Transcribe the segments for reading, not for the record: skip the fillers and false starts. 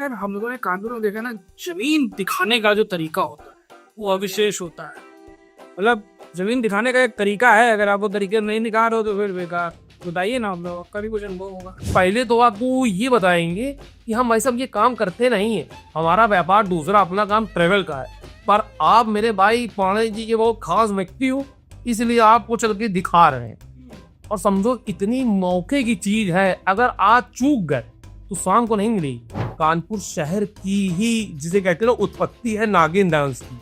यार हम लोगों ने कानपुर में देखा ना, जमीन दिखाने का जो तरीका होता है वो अविशेष होता है। मतलब जमीन दिखाने का एक तरीका है, अगर आप वो तरीके नहीं दिखा रहे हो तो फिर बेकार। बताइए ना, हम लोग आपका भी कुछ अनुभव होगा। पहले तो आपको ये बताएंगे कि हम भाई साहब ये काम करते नहीं है, हमारा व्यापार दूसरा, अपना काम ट्रेवल का है। पर आप मेरे भाई पाणे जी के बहुत खास व्यक्ति हो, इसलिए आपको चल के दिखा रहे हैं। और समझो इतनी मौके की चीज है, अगर आज चूक गए तो शाम को नहीं मिलेगी। कानपुर शहर की ही जिसे कहते हैं ना उत्पत्ति है नागिन डांस की।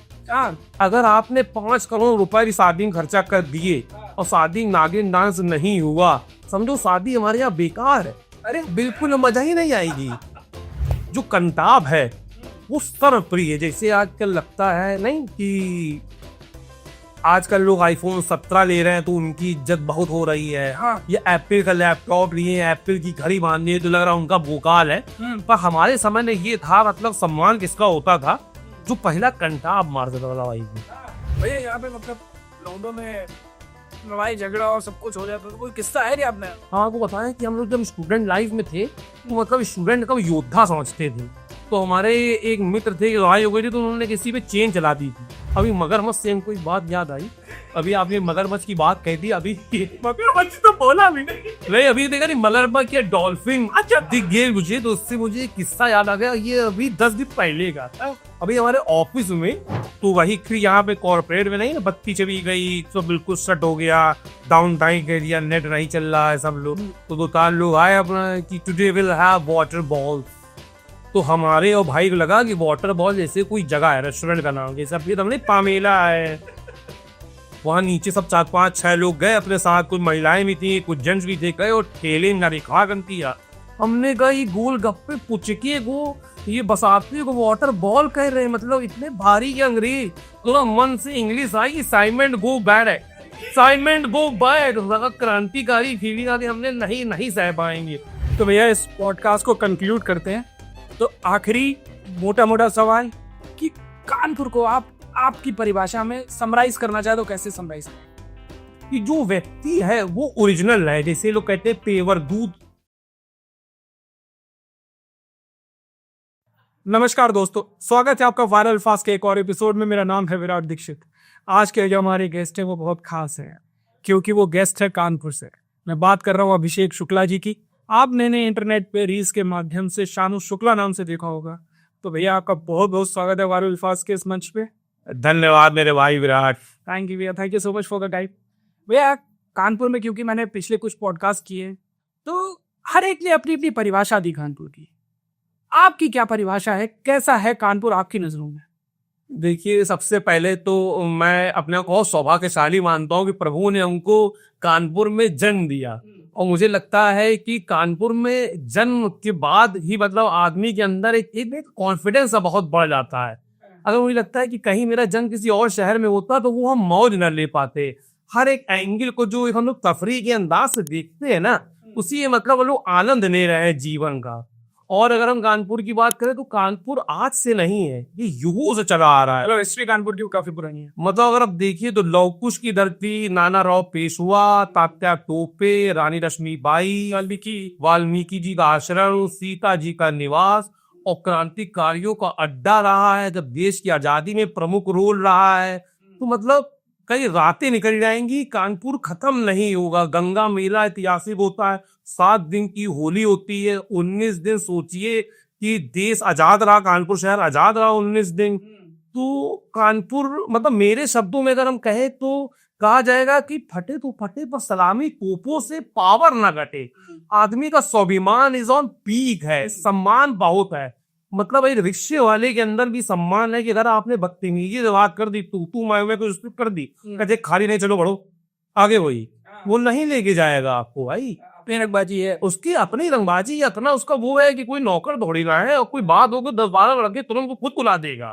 अगर आपने 5 करोड़ रुपए की शादी में खर्चा कर दिए और शादी नागिन डांस नहीं हुआ, समझो शादी हमारे यहाँ बेकार है। अरे बिल्कुल मजा ही नहीं आएगी। जो कंताब है वो सर्वप्रिय, जैसे आजकल लगता है नहीं कि आजकल लोग आईफोन 17 ले रहे हैं तो उनकी इज्जत बहुत हो रही है। हाँ। ये एप्पल का लैपटॉप लिए, एप्पल की घड़ी बांधनी है तो लग रहा है उनका भोकाल है। पर हमारे समय में ये था, मतलब सम्मान किसका होता था, जो पहला कंटाब मार देता था भाई। भैया यहाँ पे मतलब लॉकडाउन में लड़ाई झगड़ा और सब कुछ हो जाता था, कोई किस्सा है नहीं आपने? हाँ, आपको बताएं कि हम लोग जब स्टूडेंट लाइफ में थे तो मतलब स्टूडेंट का योद्धा समझते थे। तो हमारे एक मित्र थे, लड़ाई हो गई थी तो उन्होंने किसी पे चेन चला दी थी। अभी मगरमच्छ से कोई बात याद आई, अभी आपने मगरमच्छ की बात कह दी, अभी मगरमच्छ तो बोला भी नहीं, अभी देखा नहीं, मगरमच्छ या डॉल्फिन अच्छा दिख गए मुझे, तो उससे मुझे किस्सा याद आ गया। ये अभी 10 दिन पहले का। अभी हमारे ऑफिस में तो वही फिर यहाँ पे कॉर्पोरेट में नहीं, बत्ती चली गई तो बिल्कुल शट हो गया, डाउन टाइम कर दिया, नेट नहीं चल रहा है सब लोग। तो 2-4 लोग आए अपना कि today will have water balls. तो हमारे और भाई को लगा कि वाटर बॉल जैसे कोई जगह है, रेस्टोरेंट का नाम, जैसे फिर हमने पामेला है। वहाँ नीचे सब 4-5-6 लोग गए अपने साथ, कुछ महिलाएं भी थी, कुछ जेंट्स भी थे, गए और ठेले में खा करती है। हमने कहा ये गोल गप्पे पुचके को, ये बसाते को वाटर बॉल कह रहे हैं, मतलब इतने भारी के अंग्रेज। तो मन से English I, assignment go bad है, असाइनमेंट गो बैड। क्रांतिकारी फीलिंग आती, हमने नहीं सह पाएंगे। तो भैया इस पॉडकास्ट को कंक्लूड करते हैं। तो आखिरी मोटा सवाल कि कानपुर को आप आपकी परिभाषा में समराइज करना चाहे तो कैसे समराइज? कि जो व्यक्ति है वो ओरिजिनल है, जैसे लोग कहते हैं पेवर दूध। नमस्कार दोस्तों, स्वागत है आपका वायरल फास्ट के एक और एपिसोड में। मेरा नाम है विराट दीक्षित। आज के जो हमारे गेस्ट हैं वो बहुत खास हैं, क्योंकि वो गेस्ट है कानपुर से। मैं बात कर रहा हूँ अभिषेक शुक्ला जी की। आपने ने इंटरनेट पे रील्स के माध्यम से शानू शुक्ला नाम से देखा होगा। तो भैया आपका बहुत बहुत स्वागत है वायरल फास्ट के इस मंच पे। धन्यवाद मेरे भाई विराट। थैंक यू भैया, thank you so much for the time. भैया कानपुर में, क्योंकि मैंने पिछले कुछ पॉडकास्ट किए, तो हर एक ने अपनी अपनी परिभाषा दी कानपुर की। आपकी क्या परिभाषा है, कैसा है कानपुर आपकी नजरों में? देखिए, सबसे पहले तो मैं अपने को सौभाग्यशाली मानता हूँ कि प्रभु ने हमको कानपुर में जन्म दिया। और मुझे लगता है कि कानपुर में जन्म के बाद ही मतलब आदमी के अंदर एक कॉन्फिडेंस बहुत बढ़ जाता है। अगर मुझे लगता है कि कहीं मेरा जन्म किसी और शहर में होता तो वो हम मौज न ले पाते। हर एक एंगल को जो हम लोग तफरीह के अंदाज से देखते हैं ना, उसी मतलब वो लोग आनंद ले रहे हैं जीवन का। और अगर हम कानपुर की बात करें तो कानपुर आज से नहीं है, ये युगों से चला आ रहा है। मतलब हिस्ट्री कानपुर की काफी पुरानी है। मतलब अगर आप देखिए तो लव कुश की धरती, नाना राव पेशवा, तात्या टोपे, रानी लक्ष्मीबाई, वाल्मीकि जी का आश्रम, सीता जी का निवास और क्रांतिकारियों का अड्डा रहा है। जब देश की आजादी में प्रमुख रोल रहा है, तो मतलब कई रातें निकल जाएंगी, कानपुर खत्म नहीं होगा। गंगा मेला ऐतिहासिक होता है, 7 दिन की होली होती है, 19 दिन सोचिए कि देश आजाद रहा, कानपुर शहर आजाद रहा 19 दिन। तो कानपुर मतलब मेरे शब्दों में अगर हम कहें तो कहा जाएगा कि फटे तो फटे पर सलामी तोपों से पावर ना घटे। आदमी का स्वाभिमान इज ऑन पीक है, सम्मान बहुत है। मतलब एक रिक्शे वाले के अंदर भी सम्मान है कि अगर आपने बदतमीजी से बात कर दी, तू मैं कुछ कर दी, कहे खाली नहीं, चलो बढ़ो आगे, वही वो नहीं लेके जाएगा आपको भाई। रंगबाजी है उसकी अपनी रंगबाजी, इतना उसका वो है कि कोई नौकर दौड़ी रहा है और कोई बात होगी 10-12 लड़के तुरंत वो खुद बुला देगा।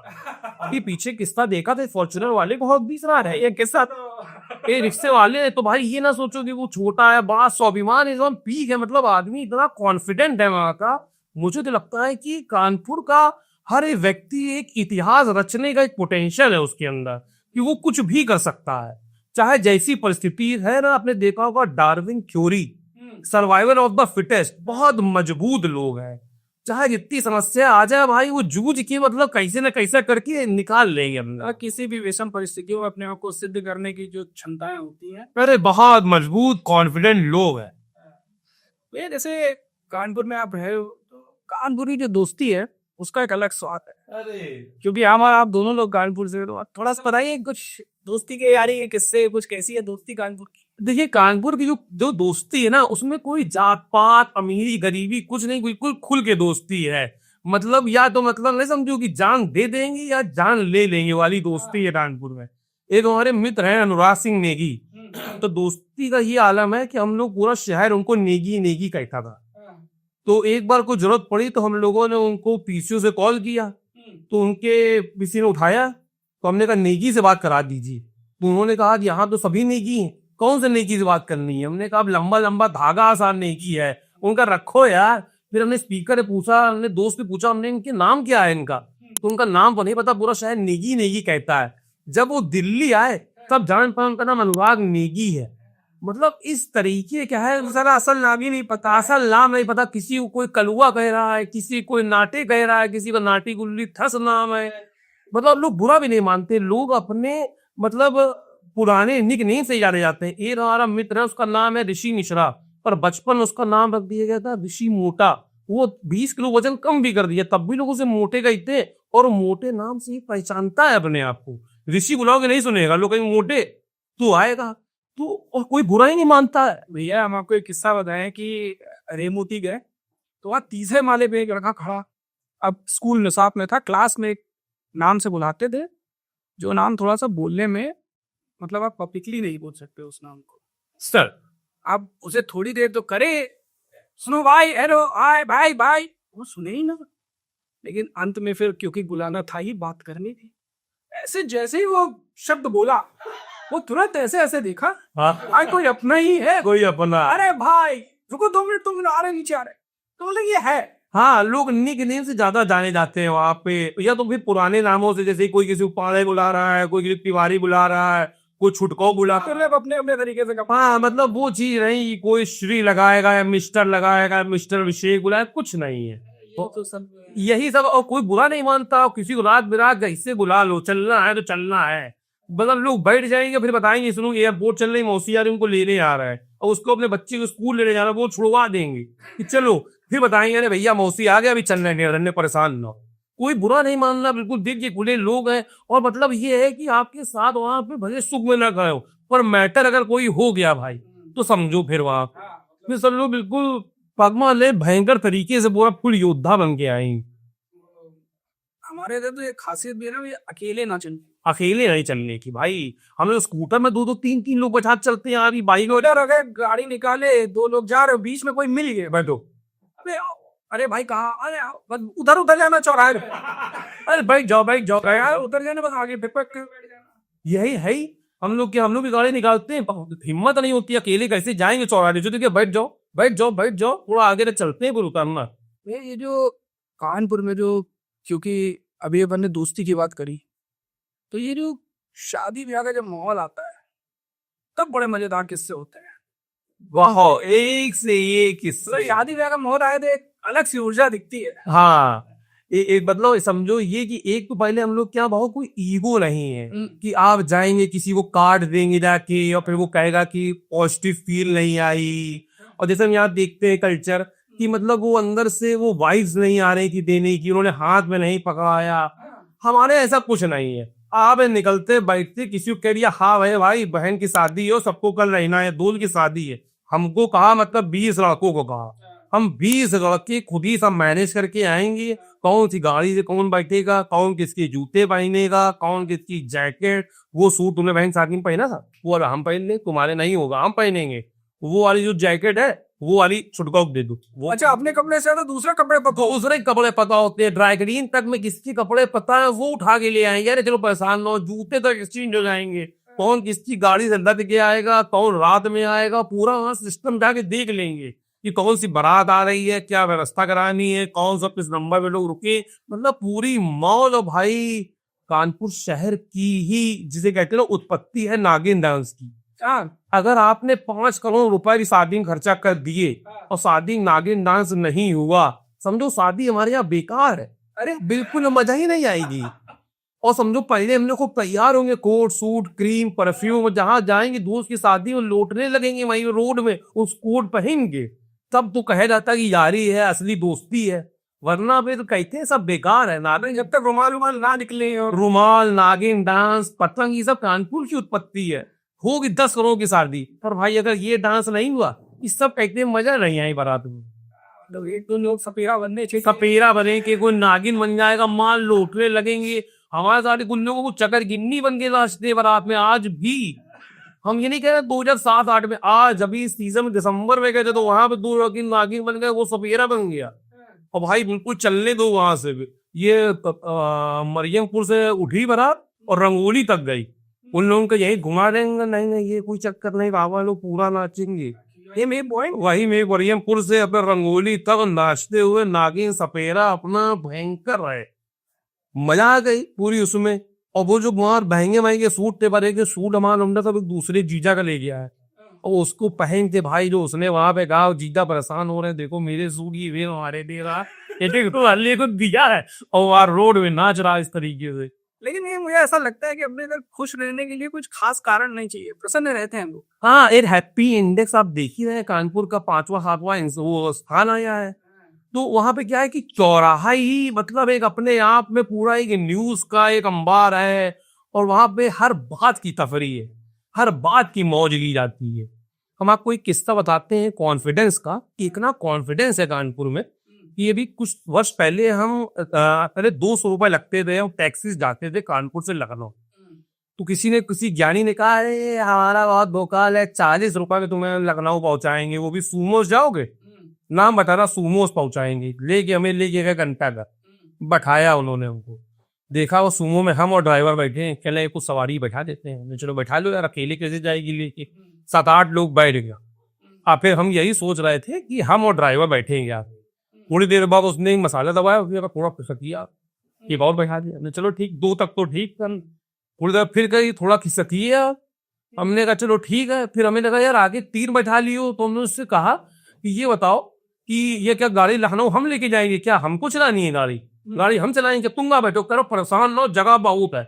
अभी पीछे किस्सा देखा था, फॉर्च्यूनर वाले को बहुत 20 रहा है ये किस्सा। ये रिक्शे वाले तो भाई ये ना सोचो कि वो छोटा है, बड़ा स्वाभिमान इज ऑन पीक है। मतलब आदमी इतना कॉन्फिडेंट है वहां का। मुझे तो लगता है कि कानपुर का हर एक व्यक्ति एक इतिहास रचने का एक पोटेंशियल है उसके अंदर, कि वो कुछ भी कर सकता है चाहे जैसी परिस्थिति है ना। आपने देखा होगा Darwin theory, survival of the fittest, बहुत मजबूत लोग हैं। चाहे जितनी समस्या आ जाए भाई, वो जूझ के मतलब कैसे न कैसे करके निकाल लेंगे हम। किसी भी विषम परिस्थितियों में अपने आप को सिद्ध करने की जो क्षमताएं होती हैं, अरे बहुत मजबूत कॉन्फिडेंट लोग है। ये जैसे कानपुर में आप रहे हो तो कानपुर की जो दोस्ती है उसका एक अलग स्वाद है। अरे क्योंकि हम और आप दोनों लोग कानपुर से हो, तो आप थोड़ा सा बताइए कुछ दोस्ती के यारी के किस्से, कुछ कैसी है दोस्ती कानपुर की। देखिए, कानपुर की जो जो दोस्ती है ना, उसमें कोई जात पात अमीरी गरीबी कुछ नहीं, बिल्कुल खुल के दोस्ती है। मतलब या तो मतलब नहीं समझो कि जान दे देंगे या जान ले लेंगे वाली दोस्ती है कानपुर में। एक हमारे मित्र हैं अनुराग सिंह नेगी, तो दोस्ती का ये आलम है कि हम लोग पूरा शहर उनको नेगी नेगी कहता था। तो एक बार कोई जरूरत पड़ी तो हम लोगों ने उनको पीसीओ से कॉल किया, तो उनके पीसी ने उठाया, तो हमने कहा नेगी से बात करा दीजिए। तो उन्होंने कहा कि यहाँ तो सभी नेगी हैं, कौन से नेकी से बात करनी है। हमने कहा अब लंबा लंबा धागा आसान नेकी है, उनका रखो यार। फिर हमने स्पीकर से पूछा, हमने दोस्त से पूछा, हमने इनके नाम क्या है इनका, तो उनका नाम तो नहीं पता, पूरा शहर नेगी नेगी कहता है। जब वो दिल्ली आए तब जान पाए उनका नाम अनुराग नेगी है। मतलब इस तरीके क्या है, सारा असल नाम ही नहीं पता। असल नाम नहीं पता, किसी को कोई कलुआ कह रहा है, किसी कोई नाटे कह रहा है, किसी का नाटी गुल्ली थस नाम है। मतलब लोग बुरा भी नहीं मानते, लोग अपने मतलब पुराने निक नेम से जाने जाते हैं। एक हमारा मित्र है, उसका नाम है ऋषि मिश्रा, पर बचपन में उसका नाम रख दिया गया था ऋषि मोटा। वो 20 किलो वजन कम भी कर दिया, तब भी लोग उसे मोटे कहते, और मोटे नाम से ही पहचानता है अपने आप को। ऋषि बुलाओगे नहीं सुनेगा, लोग कहेंगे मोटे तू आएगा, तो और कोई बुरा ही नहीं मानता है। भैया हम आपको एक किस्सा बताएं कि रेमोती गए तो वहाँ तीसरे माले पे एक लड़का खड़ा, अब स्कूल निसाब में था, क्लास में एक नाम से बुलाते थे जो नाम थोड़ा सा बोलने में मतलब आप पब्लिकली नहीं बोल सकते उस नाम को। सर आप उसे थोड़ी देर तो करे, सुनो भाई, हेलो, हाय भाई भाई, वो सुने ही ना। लेकिन अंत में फिर क्योंकि बुलाना था ही, बात करनी थी, ऐसे जैसे ही वो शब्द बोला वो तुरंत ऐसे ऐसे देखा, हाँ कोई अपना ही है, कोई अपना। अरे भाई रुको 2 मिनट आ रहे, नीचे आ रहे, तो बोले ये है। हाँ, लोग निक नेम से ज्यादा जाने जाते हैं वहां पे, या तो फिर पुराने नामों से, जैसे कोई किसी को पाड़े बुला रहा है, कोई किसी तिवारी बुला रहा है, कोई छुटको बुला कर रहे अपने अपने तरीके से। हाँ, मतलब वो चीज नहीं, कोई श्री लगाएगा या मिस्टर लगाएगा, मिस्टर अभिषेक बुलाएगा, कुछ नहीं है। तो सब यही सब, और कोई बुरा नहीं मानता, किसी को रात बिरात ऐसे बुला लो, चलना है तो चलना है। मतलब लोग बैठ जाएंगे, फिर बताएंगे सुनो एयरपोर्ट चल रही, मौसी आ रही, उनको लेने आ रहा है, और उसको अपने बच्चे को स्कूल लेने जाना, वो छुड़वा देंगे कि चलो, फिर बताएंगे अरे भैया मौसी आ गया, अभी चल रहे, परेशान ना। कोई बुरा नहीं मानना, बिल्कुल दिल के खुले लोग हैं। और मतलब ये है कि आपके साथ वहां पे भले सुख में ना गए हो, पर मैटर अगर कोई हो गया भाई तो समझो फिर वहां फिर सब लोग बिल्कुल पगमा ले भयंकर तरीके से पूरा फुल योद्धा बन के आएंगे। हमारे इधर तो ये खासियत भी है ना, ये अकेले ना चलते, अकेले नहीं चलने की भाई। हम लोग स्कूटर में 2-2 3-3 लोग बचा चलते हैं, अभी बाइक उधर अगर गाड़ी निकाले 2 लोग जा रहे हो, बीच में कोई मिल गए, बैठो, अबे अरे भाई कहाँ, अरे बस उधर उधर जाना चौराहे पे। अरे बैठ जाओ यार उधर जाने, बस आगे पे बैठ जाना। यही है ही। हम लोग भी गाड़ी निकालते हैं, हिम्मत नहीं होती, अकेले कैसे जाएंगे चौराहे, जो देखिए बैठ जाओ, थोड़ा आगे तक चलते हैं, फिर उतरना। ये जो कानपुर में जो, क्योंकि अभी अपन ने दोस्ती की बात करी, तो ये जो शादी ब्याह का जब माहौल आता है तब बड़े मजेदार किस्से होते हैं। वाह, एक से एक किस्सा। तो शादी ब्याह का माहौल आए तो एक अलग सी ऊर्जा दिखती है। हाँ, मतलब समझो ये कि एक तो पहले हम लोग क्या, बहुत कोई ईगो नहीं है कि आप जाएंगे किसी को कार्ड देंगे जाके और फिर वो कहेगा कि पॉजिटिव फील नहीं आई। और जैसे हम यहाँ देखते हैं कल्चर कि मतलब वो अंदर से वो वाइब्स नहीं आ रही कि देने की, उन्होंने हाथ में नहीं पकड़ाया। हमारे ऐसा कुछ नहीं है, आप निकलते बैठते, किसी को कह दिया हाँ भाई बहन की शादी हो, सबको कल रहना है, दूल्हे की शादी है, हमको कहा मतलब 20 लड़कों को कहा, हम 20 लड़के खुद ही सब मैनेज करके आएंगे, कौन सी गाड़ी से कौन बैठेगा, कौन किसके जूते पहनेगा, कौन किसकी जैकेट, वो सूट तुमने बहन शादी में पहना था वो वाला हम पहन ले, तुम्हारे नहीं होगा हम पहनेंगे, वो वाली जो जैकेट है वो वाली छुटकाऊ दे दो। वो अच्छा, अपने कपड़े से दूसरे कपड़े पता, दूसरे कपड़े पता होते हैं, ड्राई क्लीन तक में किसके कपड़े पता है वो उठा के ले आएंगे, अरे चलो परेशान लो, जूते तक एक्सचेंज हो जाएंगे, कौन किसकी गाड़ी से लद के आएगा, कौन रात में आएगा, पूरा वहां सिस्टम जाके देख लेंगे कि कौन सी बारात आ रही है, क्या व्यवस्था करानी है, कौन सा किस नंबर पे लोग रुके। मतलब पूरी मौज। भाई कानपुर शहर की ही जिसे कहते हैं ना उत्पत्ति है नागिन डांस की। अगर आपने 5 करोड़ रुपए की शादी में खर्चा कर दिए और शादी नागिन डांस नहीं हुआ समझो शादी हमारे यहाँ बेकार है, अरे बिल्कुल मजा ही नहीं आएगी। और समझो पहले हम लोग को तैयार होंगे, कोट सूट क्रीम परफ्यूम, जहां जाएंगे दोस्त की शादी में लौटने लगेंगे वहीं रोड में उस कोट पहन के, तब तो कहा जाता कि यारी है, असली दोस्ती है। वरना फिर कहते हैं सब बेकार है। नागिन जब तक रुमाल रुमाल ना निकले और रुमाल, नागिन डांस, पतंग, ये सब कानपुर की उत्पत्ति है। होगी 10 करोड़ की शादी, पर भाई अगर ये डांस नहीं हुआ, इस सब कहते हैं मजा नहीं आई बारात में। तो एक दो लोग सपेरा बनने चाहिए। सपेरा बने के कोई नागिन बन जाएगा, माल लौटने लगेंगे। हमारे सारे कुछ लोगों को चकर गिन्नी बन के नाचते बारात में आज भी। हम ये नहीं कह रहे 2007-8 में, आज अभी सीजन में दिसंबर में गए थे तो वहां पे 2 नागिन बन गए, वो सपेरा बन गया। और भाई बिल्कुल चलने दो वहां से भी। ये मरियमपुर से उठी बारात और रंगोली तक गई, उन लोगों को यही घुमा देंगे। नहीं नहीं ये कोई चक्कर नहीं, बाबा लोग पूरा नाचेंगे। ये मेरे पॉइंट वही में मरियमपुर से अपने रंगोली तक नाचते हुए नागिन सपेरा अपना भयंकर है। मजा आ गई पूरी उसमें। और वो जो वहां महंगे महंगे सूट थे, बड़े के सूट हमारा हमने सब एक दूसरे जीजा का ले गया है, और उसको पहन के भाई जो उसने वहां पे कहा, जीजा परेशान हो रहे हैं, देखो मेरे सूट ये वे हमारे दे रहा है, तो अल्ले को दिया है और वहां रोड में नाच रहा है इस तरीके से। लेकिन ये मुझे ऐसा लगता है कि अपने इधर खुश रहने के लिए कुछ खास कारण नहीं चाहिए, प्रसन्न रहते हैं हम लोग। हाँ, एक हैप्पी इंडेक्स आप देख ही रहे हैं, कानपुर का 5वां 7वां वो स्थान आया है। तो वहां पे क्या है कि चौराहा ही मतलब एक अपने आप में पूरा एक न्यूज का एक अंबार है, और वहां पे हर बात की तफरी है, हर बात की मौज ली जाती है। हम आपको एक किस्सा बताते हैं कॉन्फिडेंस का, कि इतना कॉन्फिडेंस है कानपुर में कि ये भी कुछ वर्ष पहले हम पहले 200 रुपए लगते थे, हम टैक्सी जाते थे कानपुर से लखनऊ। तो किसी ज्ञानी ने कहा, अरे हमारा बहुत भोकाल है, 40 रुपए में तुम्हें लखनऊ पहुंचाएंगे, वो भी सूमो से जाओगे। नाम बता रहा, सूमो से पहुंचाएंगे। हमें लेके गए घंटा का, बैठाया उन्होंने हमको, देखा वो सूमो में हम और ड्राइवर बैठे हैं, कहले कुछ सवारी बैठा देते हैं। चलो बैठा लो यार, अकेले कैसे जाएगी लेके, 7-8 लोग बैठ गया। फिर हम यही सोच रहे थे कि हम और ड्राइवर बैठेंगे यार। थोड़ी देर बाद उसने एक मसाला दबाया, उसने थोड़ा खिसकिया, एक और बैठा दिया। चलो ठीक, 2 तक तो ठीक। थोड़ी देर फिर कही थोड़ा खिसकिया, हमने कहा चलो ठीक है। फिर हमें लगा यार आगे 3 बैठा लियो, तो हमने उससे कहा कि ये बताओ कि ये क्या गाड़ी लखनऊ हम लेके जाएंगे, क्या हमको चलानी है गाड़ी? गाड़ी हम चलाएंगे, तुम ना बैठो, करो परेशान ना हो, जगह बहुत है।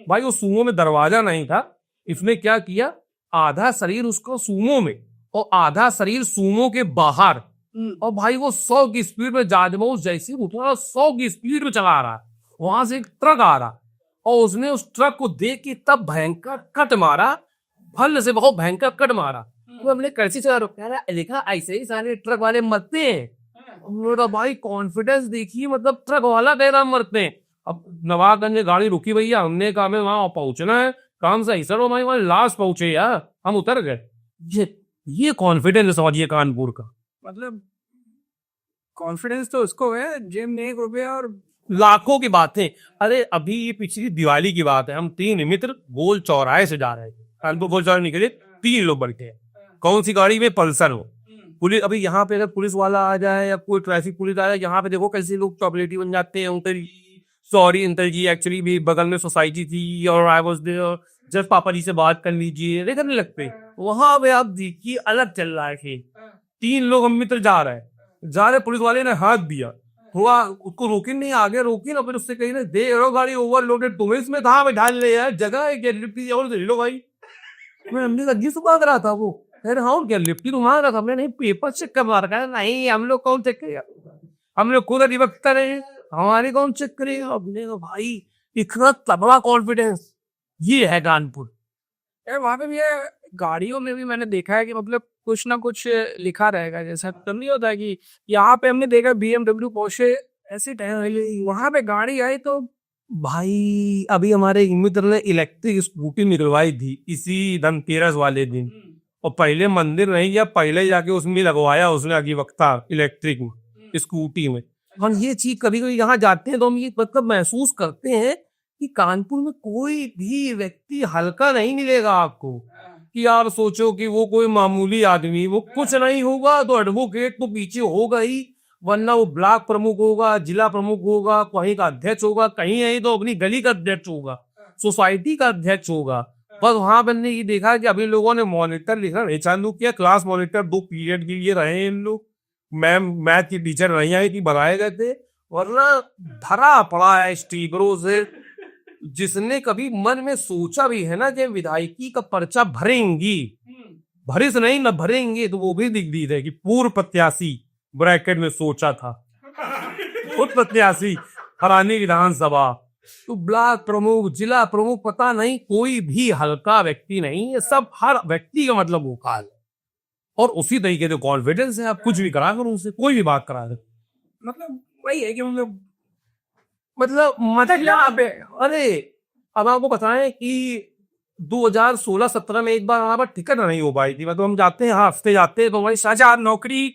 भाई वो सूमो में दरवाजा नहीं था, इसने क्या किया, आधा शरीर उसको सूमो में और आधा शरीर सूमो के बाहर, और भाई वो 100 की स्पीड में जाजमऊ जैसे उठा, 100 की स्पीड में चला रहा है। वहां से एक ट्रक आ रहा, और उसने उस ट्रक को देख के तब भयंकर कट मारा, फल से बहुत भयंकर कट मारा। तो हमने कैसे चला रोका, देखा ऐसे ही सारे ट्रक वाले मरते हैं। तो भाई कॉन्फिडेंस देखिए, मतलब ट्रक वाला कह रहा मरते हैं। अब नवाबगंज में गाड़ी रुकी भैया, हमने कहा हमें वहां पहुंचना है, काम सही सर भाई वहां लास्ट पहुंचे यार, हम उतर गए। ये कॉन्फिडेंस समझिए कानपुर का। मतलब कॉन्फिडेंस तो उसको है जेब में 1 रुपया और लाखों की बात है। अरे अभी ये पिछली दिवाली की बात है, हम 3 मित्र गोल चौराहे से जा रहे थे, कानपुर गोल चौराहे निकले, 3 लोग बैठे हैं। कौन सी गाड़ी में? पल्सर हो। पुलिस, अभी यहाँ पे अगर पुलिस वाला आ जाए या कोई ट्रैफिक पुलिस आ जाए, यहाँ पे देखो कैसे लोग चॉकलेटी बन जाते हैं। अंकल सॉरी अंकल जी, एक्चुअली भी बगल में सोसाइटी थी और आई वाज देयर, जस्ट पापा जी से बात कर लीजिए, नहीं करने लगते। वहां पे आप देखिए अलग चल रहा है खेल। 3 लोग हम मित्र जा रहे, पुलिस वाले ने हाथ दिया, थोड़ा उसको रोकी नहीं, आगे रोकी ना, फिर उससे कही ना, देख रहे हो गाड़ी ओवरलोडेड, तुम्हें इसमें कहाँ पे ढाल ले यार, जगह है क्या, लिफ्टी और ले लो भाई। मैं हमने अजीब से मांग रहा था वो, अरे हाँ क्या लिफ्टी तो मांग रहा था, हमने नहीं पेपर चेक कर मार रहा, नहीं हम लोग कौन चेक करेगा, हम लोग खुद अधिवक्ता रहे, हमारे कौन चेक करेगा। हमने तो भाई इतना तगड़ा कॉन्फिडेंस, ये है कानपुर। यार वहां पे भी गाड़ियों में भी मैंने देखा है कि मतलब कुछ ना कुछ लिखा रहेगा, जैसा तो नहीं होता है कि यहाँ पे हमने देखा BMW पोर्शे ऐसे टाइम, वहां पे गाड़ी आई तो भाई अभी हमारे मित्र ने इलेक्ट्रिक स्कूटी निकलवाई थी इसी धनतेरस वाले दिन, और पहले मंदिर नहीं गया, पहले जाके उसमें लगवाया उसने अधिवक्ता इलेक्ट्रिक स्कूटी में। हम ये चीज कभी कभी यहाँ जाते हैं तो हम ये मतलब महसूस करते हैं कि कानपुर में कोई भी व्यक्ति हल्का नहीं मिलेगा आपको, कि आप सोचो कि वो कोई मामूली आदमी, वो कुछ नहीं होगा तो एडवोकेट तो पीछे होगा ही, वरना वो ब्लॉक प्रमुख होगा, जिला प्रमुख होगा, कहीं का अध्यक्ष होगा, कहीं नहीं तो अपनी गली का अध्यक्ष होगा, सोसाइटी का अध्यक्ष होगा। बस वहां पर ने ये देखा कि अभी लोगों ने मॉनिटर लिखना नहीं चालू किया, क्लास मॉनिटर 2 पीरियड के लिए रहे इन लोग, मैम मैथ की टीचर नहीं आई थी, भगाए गए थे, वरना भरा पड़ा है स्टीकरों से। जिसने कभी मन में सोचा भी है ना कि विधायकी का पर्चा भरेंगी, भरिस नहीं न भरेंगे, तो वो भी दिख दी है कि पूर्व प्रत्याशी ब्रैकेट में सोचा था, पूर्व प्रत्याशी फलानी विधानसभा। तो ब्लॉक प्रमुख, जिला प्रमुख, पता नहीं, कोई भी हल्का व्यक्ति नहीं, ये सब हर व्यक्ति का मतलब भूखाल है। और उसी तरीके से कॉन्फिडेंस है, आप कुछ भी करा करो उनसे, कोई भी बात करा दे, मतलब वही है कि मतलब यहाँ पे। अरे अब आपको बताएं कि 2016-17 में एक बार हमारे पास टिकट नहीं हो पाई थी, मतलब हम जाते हैं, हफ्ते जाते हैं, तो वही अच्छा, आप नौकरी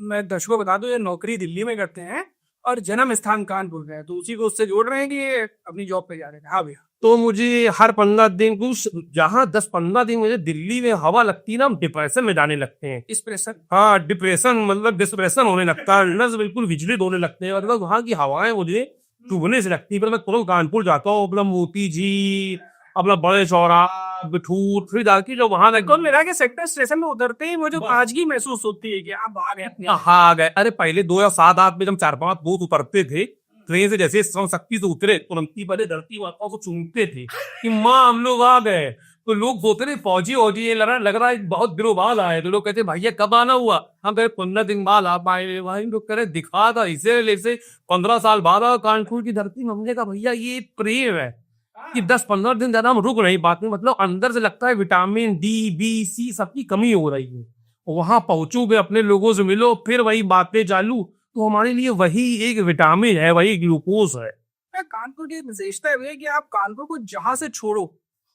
मैं दर्शकों को बता दूं, ये नौकरी दिल्ली में करते हैं और जन्म स्थान कानपुर है, तो उसी को उससे जोड़ रहे हैं कि ये अपनी जॉब पे जा रहे हैं। हाँ भैया। तो मुझे हर 15 दिन कुछ, जहाँ 10-15 दिन मुझे दिल्ली में हवा लगती है ना, हम डिप्रेशन में जाने लगते हैं। इस प्रेशर, हाँ, डिप्रेशन मतलब डिप्रेशन होने लगता है, नस बिल्कुल विचलित होने लगते हैं, मतलब वहाँ की हवाएं मुझे चुभने से लगती है। पर मैं तुरंत कानपुर जाता हूँ, अपना मोती झील, अपना बड़े चौराहा, बिठूर, फिर जाके जो वहां तो मेरा के सेक्टर स्टेशन में उतरते ही मुझे ताजगी महसूस होती है कि आप आ गए अपने। हाँ आ गए। अरे पहले 2007-8 में जब 4-5 दोस्त उतरते थे ट्रेन से, जैसे शक्ति से उतरे, तुरंती पहले धरती माता को चूमते थे कि माँ हम लोग आ गए। तो लोग सोचते थे फौजी वौजी ये लग रहा है बहुत दिनों बाद आए। तो लोग कहते भैया कब आना हुआ? हम कहे 15 दिन बाद आ पाए। भाई लोग कह रहे दिखा था इसे 15 साल बाद आ कानपुर की धरती में। हमने कहा भैया ये प्रेम है कि 10-15 दिन ज्यादा हम रुक नहीं पाते, मतलब अंदर से लगता है विटामिन डी, बी, सी सबकी कमी हो रही है। वहां पहुंचोगे, अपने लोगों से मिलो, फिर वही बातें चालू, तो हमारे लिए वही एक विटामिन है, वही ग्लूकोज है। कानपुर की विशेषता है कि आप कानपुर को जहां से छोड़ो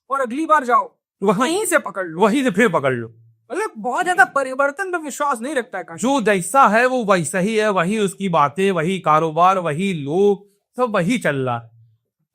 और अगली बार जाओ वहीं से पकड़ लो, वहीं से फिर पकड़ लो। मतलब बहुत ज्यादा परिवर्तन पर विश्वास नहीं रखता है। जो जैसा है वो वैसा ही है, वही उसकी बातें, वही कारोबार, वही लोग, सब वही चल रहा है।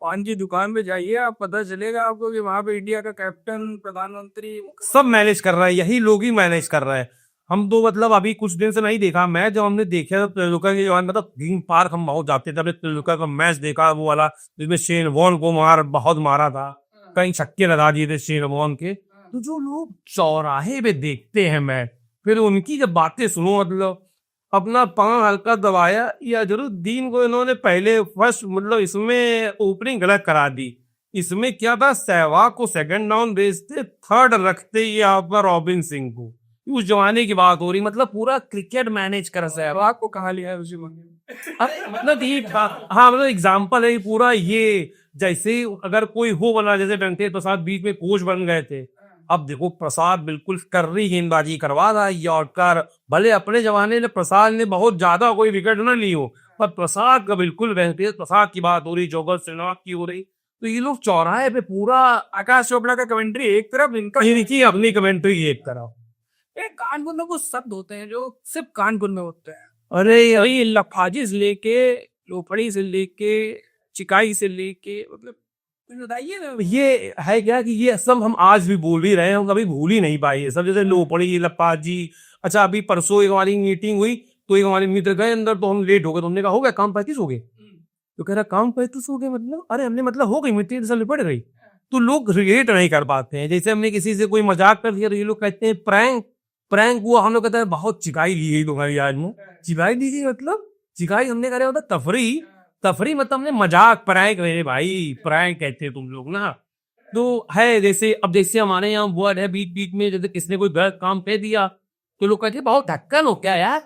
पान की दुकान पे जाइए, आप पता चलेगा आपको कि वहां पे इंडिया का कैप्टन, प्रधानमंत्री सब मैनेज कर रहा है, यही लोग ही मैनेज कर रहे हैं। हम तो मतलब अभी कुछ दिन से नहीं देखा मैच, जब हमने देखा त्रिलोका के जवान, मतलब ग्रीन पार्क हम बहुत जाते थे, हमने त्रिलोका का मैच देखा, वो वाला जिसमें शेन वॉर्न को बहुत मारा था, कई छक्के लगा दिए थे शेन वॉर्न के। तो जो लोग चौराहे पे देखते हैं मैच, फिर उनकी जब बातें सुनो, मतलब अपना पांव हल्का दबाया, या जरूरदीन को इन्होंने पहले फर्स्ट, मतलब इसमें ओपनिंग गलत करा दी। इसमें क्या था, सहवाग को सेकंड डाउन भेजते, थर्ड रखते यहाँ पर रॉबिन सिंह को। उस जमाने की बात हो रही, मतलब पूरा क्रिकेट मैनेज कर सहवाग को कहा लिया है उसी में। अरे मतलब ये हाँ, मतलब एग्जाम्पल है पूरा ये। जैसे अगर कोई हो बना, जैसे वेंकटेश प्रसाद बीच में कोच बन गए थे, अब देखो प्रसाद बिल्कुल कर्री गेंदबाजी करवा रहा है, यॉर्कर। भले अपने जमाने में प्रसाद ने बहुत ज्यादा कोई विकेट न ली हो, पर प्रसाद का बिल्कुल, वेंकटेश प्रसाद की बात हो रही, जोगत श्रीनिवास की हो रही। तो ये लोग चौराहे पे पूरा, आकाश चोपड़ा का कमेंट्री एक तरफ, इनका इनकी अपनी कमेंट्री एक तरफ। कानपुर में कुछ शब्द होते हैं जो सिर्फ कानपुर में होते हैं। अरे वही लफाजी से लेके, लोफड़ी से लेके, चिकाई से लेके, मतलब बताइए ना। ये है क्या कि ये सब हम आज भी बोल ही रहे हैं, हम कभी भूल ही नहीं पाए ये सब, जैसे लोपड़ी, लपाजी। अच्छा अभी परसों एक हमारी मीटिंग हुई, तो एक हमारे मित्र गए अंदर, तो हम लेट हो गए, तो हमने कहा हो गया काम 35 हो गए? तो कह रहा काम 35 हो गए मतलब? अरे हमने मतलब हो गई मीटिंग, सब निपट गई। तो लोग रिलेट नहीं कर पाते हैं। जैसे हमने किसी से कोई मजाक कर दिया, तो ये लोग कहते हैं प्रैंक हुआ। हम लोग कहते हैं बहुत चिकाई ली गई तुम्हारी आज में। चिकाई ली गई मतलब? चिकाई हमने कहा होता तफरी मतलब हमने मजाक, प्रैंक। मेरे भाई प्रैंक कहते हैं तुम लोग ना। तो है जैसे, अब जैसे हमारे यहाँ वर्ड है बीच बीच में, जैसे किसने कोई गलत काम कह दिया तो लोग कहते हैं बहुत ढक्कन हो क्या यार।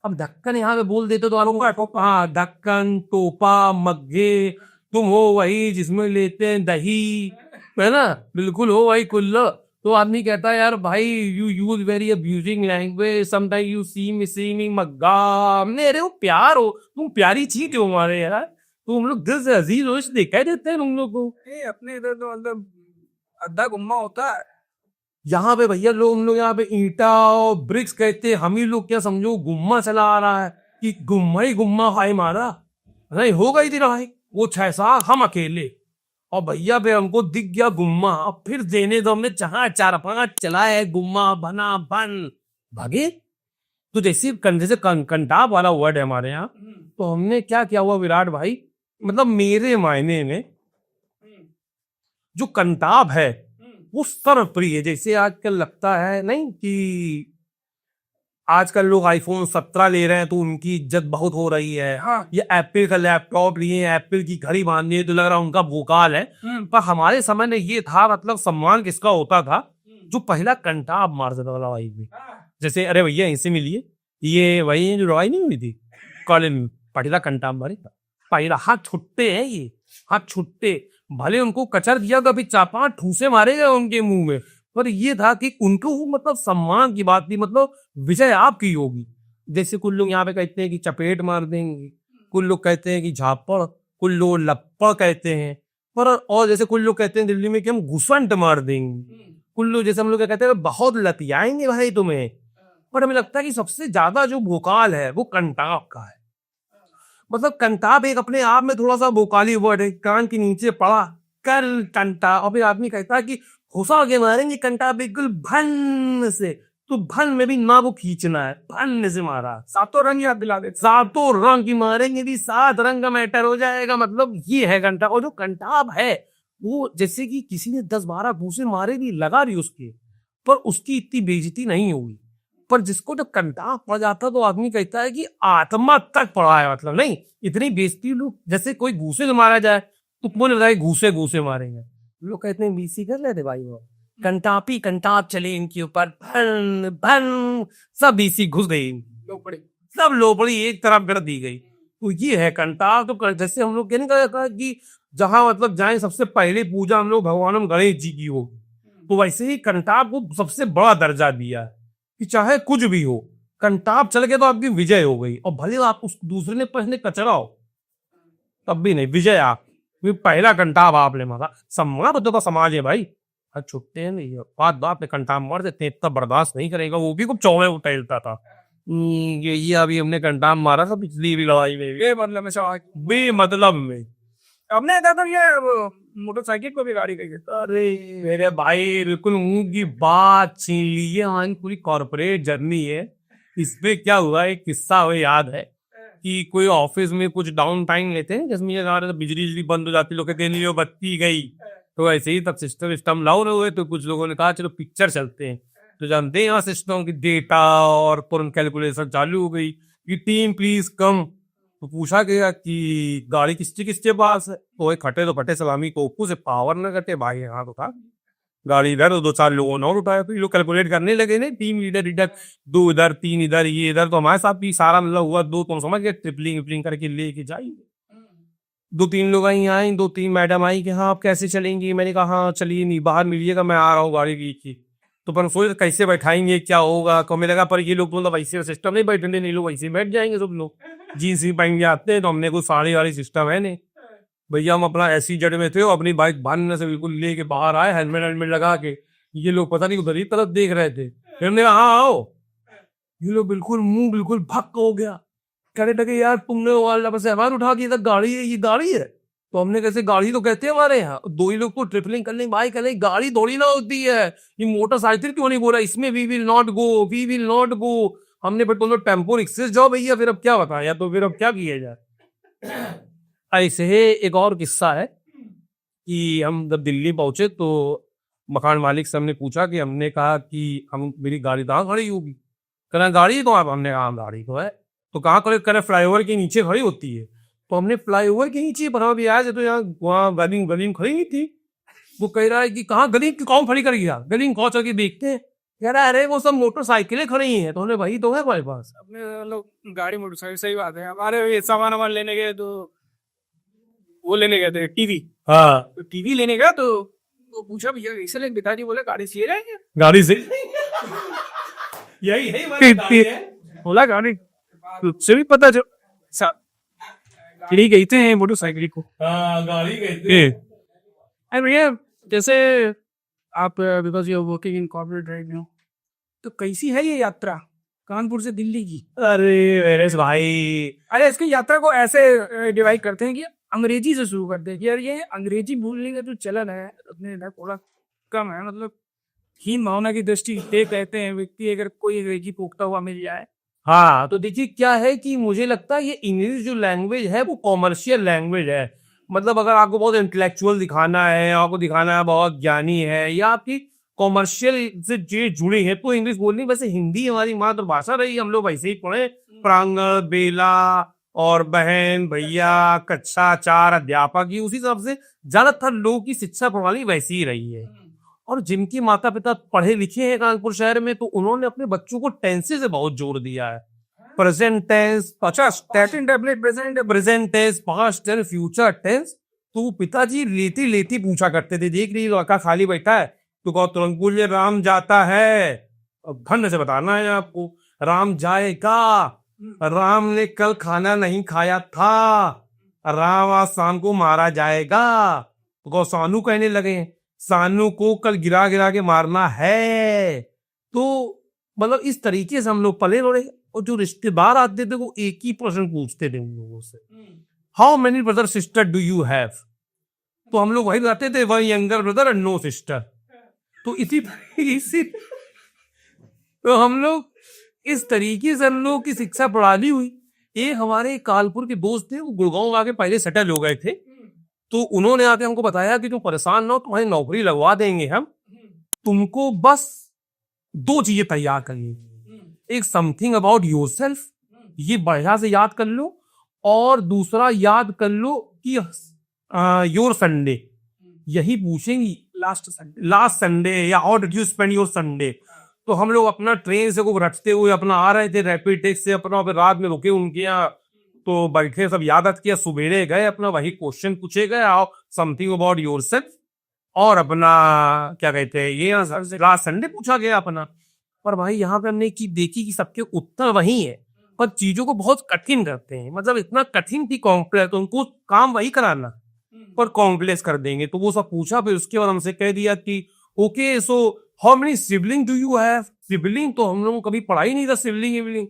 अब ढक्कन यहाँ पे बोल देते तो आप, हाँ ढक्कन, टोपा, मग्गे, तुम हो वही जिसमें लेते हैं दही, है ना, बिल्कुल हो वही कुल्लो। तो आदमी कहता है यार भाई you use very abusing language, sometime you see me मग्गा। हमने, अरे वो प्यार हो, तुम प्यारी चीज हो हमारे यार, तो हम लोग दिल से अजीज हो, इसलिए कह देते हैं तुम लोग को। अपने इधर तो मतलब अद्धा गुम्मा होता है। यहाँ पे भैया लोग, हम लोग यहाँ पे ईंटा और ब्रिक्स कहते हैं, हम ही लोग क्या समझो गुम्मा चला आ रहा है कि गुम्मा ही गुम्मा हाय मारा नहीं हो गई थी भाई, वो 6 साल हम अकेले। और भैया पे हमको दिख गया गुम्मा, अब फिर देने दो, हमने जहां 4-5 चलाए, गुम्मा बना बन भागे। तो जैसे कंधे से कंटाप वाला वर्ड है हमारे यहाँ, तो हमने क्या किया हुआ विराट भाई, मतलब मेरे मायने में जो कंटाप है वो सर्वप्रिय है। जैसे आजकल लगता है नहीं कि आजकल लोग आईफोन 17 ले रहे हैं तो उनकी इज्जत बहुत हो रही है। हाँ। ये एप्पल का लैपटॉप लिए, एप्पल की घड़ी बांधनी है तो लग रहा है उनका भूकाल है। पर हमारे समय में ये था, मतलब सम्मान किसका होता था, जो पहला कंटाब मार देता था भाई भी। जैसे अरे भैया इनसे मिलिए, ये वही है जो लड़ाई नहीं हुई थी कॉलेज में, पहला कंटाब मारे था। पहला हाथ छुट्टे हैं, ये हाथ छुट्टे, भले उनको कचर दिया कभी 4-5 ठूसे मारे गए उनके मुंह में, पर ये था कि उनको मतलब सम्मान की बात थी, मतलब विजय आपकी होगी। जैसे कुछ लोग यहाँ पे कहते हैं कि चपेट मार देंगे, कुछ लोग कहते हैं कि झापड़, कुछ लोग लप्पड़ कहते हैं, पर और जैसे कुछ लोग कहते हैं दिल्ली में कि हम घुसंट मार देंगे, कुछ लोग जैसे हम लोग कहते हैं बहुत लतियाएंगे भाई तुम्हें। पर हमें लगता है कि सबसे ज्यादा जो भोकाल है वो कंटाब का है। मतलब कंटाब एक अपने आप में थोड़ा सा भोकाली वर्ड है, कान के नीचे पड़ा कर कंटा, और फिर आदमी कहता है कि घुसा के मारेंगे कंटाब बिल्कुल भन से, तो भन में भी ना वो खींचना है, भन से मारा, सातों रंग याद दिला देते। सातों रंग की मारेंगे भी, 7 रंग का मैटर हो जाएगा। मतलब ये है कंटाब। और जो कंटाब है वो जैसे कि किसी ने 10-12 घूंसे मारे भी लगा रही उसके, पर उसकी इतनी बेइज्जती नहीं हुई। पर जिसको जब कंटाब पड़ जाता तो आदमी कहता है कि आत्मा तक पड़ा है, मतलब नहीं इतनी बेइज्जती। लोग जैसे कोई घूसे से मारा जाए तो बोले बताए घूसे घूसे मारेंगे, लोग कहते हैं बीसी कर लेते भाई, वो कंटापी कंटाप चले इनके ऊपर, भन भन सब बीसी घुस गई, लोग पड़े। सब लोपड़ी एक तरफ कर दी गई। तो ये है कंटाप। तो जैसे हम लोग कहने का कि जहां मतलब जाए सबसे पहले पूजा हम लोग भगवान गणेश जी की होगी, तो वैसे ही कंटाप को सबसे बड़ा दर्जा दिया है कि चाहे कुछ भी हो, कंटाप चल के तो आपकी विजय हो गई। और भले आप उस दूसरे ने पहले कचरा हो तब भी नहीं, विजय आप पहला कंटाप आपने मारा। सम्मान तो समाज है भाई, हर छुट्टे हैं नहीं, बात बात पे कंटाप मार देते हैं, इतना बर्दाश्त नहीं करेगा। वो भी कुछ चौवे उठेलता था। ये अभी हमने कंटाप मारा था पिछली भी लड़ाई में, ये मतलब में सवाल बेमतलब में। हमने था तो ये मोटरसाइकिल को भी गाड़ी गई है। अरे मेरे भाई बिल्कुल मुंह की बात छीन ली है। हमारी पूरी कॉर्पोरेट जर्नी है। इसमें क्या हुआ, एक किस्सा हमें याद है कि कोई ऑफिस में कुछ डाउन टाइम लेते हैं, जिसमें ये बिजली बंद हो जाती, लोग कहते हैं बत्ती गई, तो ऐसे ही तब सिस्टम विस्टम लाओ रहे हुए, तो कुछ लोगों ने कहा चलो पिक्चर चलते हैं। तो जानते हैं यहाँ सिस्टम की डेटा और तुरंत कैलकुलेशन चालू हो गई कि टीम प्लीज कम। तो पूछा गया कि गाड़ी किसके किसके पास है, तो खटे तो फटे सलामी को ऊपर से पावर न कटे भाई, यहाँ तो था गाड़ी इधर, 2-4 लोगों ने और उठाया। फिर लोग कैलकुलेट करने लगे ना, टीम इधर इधर, 2 इधर 3 इधर, ये इधर, तो हमारे साथ भी सारा मतलब हुआ 2, तो समझ गए ट्रिपलिंग विपलिंग करके लेके जाएंगे। 2-3 लोग आई 2-3 मैडम आई कि हाँ आप कैसे चलेंगी। मैंने कहा हाँ चलिए, नहीं बाहर मिलिएगा, मैं आ रहा हूँ गाड़ी की। तो पर सोच कैसे बैठाएंगे, क्या होगा, कमे लगा। पर ये लोग बोला वैसे सिस्टम नहीं बैठने, नहीं लोग वैसे बैठ जाएंगे सब लोग, जीन्स ही पहन के आते हैं। तो हमने कोई साड़ी वाली सिस्टम है नहीं भैया, हम अपना ऐसी जड़ में थे, अपनी बाइक बांधने से बिल्कुल लेके बाहर आए, हेलमेट लगा के। ये लोग पता नहीं उधर ही तरफ देख रहे थे। फिर हमने कहा हाँ आओ, ये लोग बिल्कुल मुंह बिल्कुल भक्क हो गया, कहने लगे यार तुमने वाला बस हमारे उठा के, इधर गाड़ी है, ये गाड़ी है। तो हमने कैसे, गाड़ी तो कहते हैं हमारे यहाँ। 2 ही लोग तो ट्रिपलिंग करने भाई, कहने गाड़ी थोड़ी ना होती है, ये मोटरसाइकिल क्यों नहीं बोला, इसमें we will not go, we will not go. हमने फिर तुम लोग टेम्पो रिक्शे जाओ भैया, फिर अब क्या बताया, तो फिर अब क्या किया जाए। ऐसे ही एक और किस्सा है कि हम जब दिल्ली पहुंचे तो मकान मालिक से हमने पूछा कि, हमने कहा कि हम मेरी गाड़ी कहाँ खड़ी होगी, कहना गाड़ी तो आप, हमने कहा गाड़ी तो है, तो कहाँ खड़े, करे फ्लाईओवर के नीचे खड़ी होती है। तो हमने फ्लाईओवर के नीचे बना भी आया, तो यहाँ वहाँ गली गली खड़ी नहीं थी। वो कह रहा है कि कहाँ गली कौन खड़ी कर गया, गली में कौन के देखते हैं, कह रहा है अरे वो सब मोटरसाइकिलें खड़ी हैं। तो हमने भाई तो है हमारे पास, अपने लोग गाड़ी मोटरसाइकिल, सही बात है। हमारे सामान वामान लेने गए तो वो लेने गए थे टीवी। हाँ तो टीवी लेने गया तो वो पूछा भैया कैसे लेंगे, पिताजी बोले गाड़ी से जाएंगे, गाड़ी से यही है हमारी गाड़ी है। बोला गाड़ी तुझसे भी पता चल गाड़ी गई थे मोटरसाइकिल को। हाँ गाड़ी कहते अरे भैया जैसे आप because you are working in corporate right now, तो कैसी है ये यात्रा कानपुर से दिल्ली की? अरे मेरे भाई, अरे इसकी यात्रा को ऐसे डिवाइड करते हैं कि अंग्रेजी से शुरू करते हैं कि यार ये अंग्रेजी बोलने का जो चलन है अपने इधर थोड़ा कम है। मतलब हीन भावना की दृष्टि से कहते हैं व्यक्ति अगर कोई अंग्रेजी पोखता हुआ मिल जाए। हाँ तो देखिए क्या है कि मुझे लगता है ये इंग्लिश जो लैंग्वेज है वो कॉमर्शियल लैंग्वेज है। मतलब अगर आपको बहुत इंटेलेक्चुअल दिखाना है, आपको दिखाना है बहुत ज्ञानी है, या आपकी कॉमर्शियल से जो जुड़े हैं तो इंग्लिश बोलनी, वैसे हिंदी हमारी मातृभाषा रही, हम लोग वैसे ही पढ़े, प्रांगण, बेला और बहन, भैया, कक्षा 4, अध्यापक, ये उसी हिसाब से ज्यादातर लोगों की शिक्षा प्रणाली वैसी ही रही है। और जिनके माता पिता पढ़े लिखे हैं कानपुर शहर में, तो उन्होंने अपने बच्चों को टेंसेस से बहुत जोर दिया है। प्रेजेंट टेंस, अच्छा present tense, past tense, future tense. तो पिताजी लेती लेती पूछा करते थे, देख रही लड़का खाली बैठा है तो कहो तुरंत बोलिए राम जाता है। अब धन्य से बताना है आपको, राम जाएगा, राम ने कल खाना नहीं खाया था, राम आज शाम को मारा जाएगा। तो कहो सानू कहने लगे, सानू को कल गिरा गिरा के मारना है। तो मतलब इस तरीके से हम लोग पले बड़े, और जो रिश्तेदार आते थे वो एक ही प्रश्न पूछते थे उन लोगों से, how many brother sister do you have. तो हम लोग वही बताते थे, one younger brother and no sister. तो इसी तो हम लोग इस तरीके से हम लोग की शिक्षा प्रणाली हुई। एक हमारे कानपुर के दोस्त थे, वो गुड़गांव आके पहले सेटल हो गए थे, तो उन्होंने आके हमको बताया कि तुम परेशान ना हो, तुम्हारी नौकरी लगवा देंगे हम, तुमको बस 2 चीजें तैयार करिए, एक समथिंग अबाउट योरसेल्फ, ये बढ़िया से याद कर लो, और दूसरा याद कर लो कि योर संडे, यही पूछेंगी लास्ट संडे या how did you spend your Sunday. तो हम लोग अपना ट्रेन से को रटते हुए अपना आ रहे थे रैपिड टेक्स से, अपना फिर रात में रुके उनके यहाँ, तो बैठे सब याद किया, सुबेरे गए, अपना वही क्वेश्चन पूछे गए, आओ समथिंग अबाउट योरसेल्फ, और अपना क्या कहते हैं ये लास्ट संडे पूछा गया अपना। पर भाई यहाँ पे हमने एक चीज देखी कि सबके उत्तर वही है, पर चीजों को बहुत कठिन करते हैं, मतलब इतना कठिन थी कॉम्प्लेक्स, तो उनको काम वही कराना पर कॉम्प्लेक्स कर देंगे। तो वो सब पूछा, फिर उसके बाद हमसे कह दिया कि okay so how many sibling do you have. Sibling तो हम लोगों को कभी पढ़ा ही नहीं था, सिबलिंग।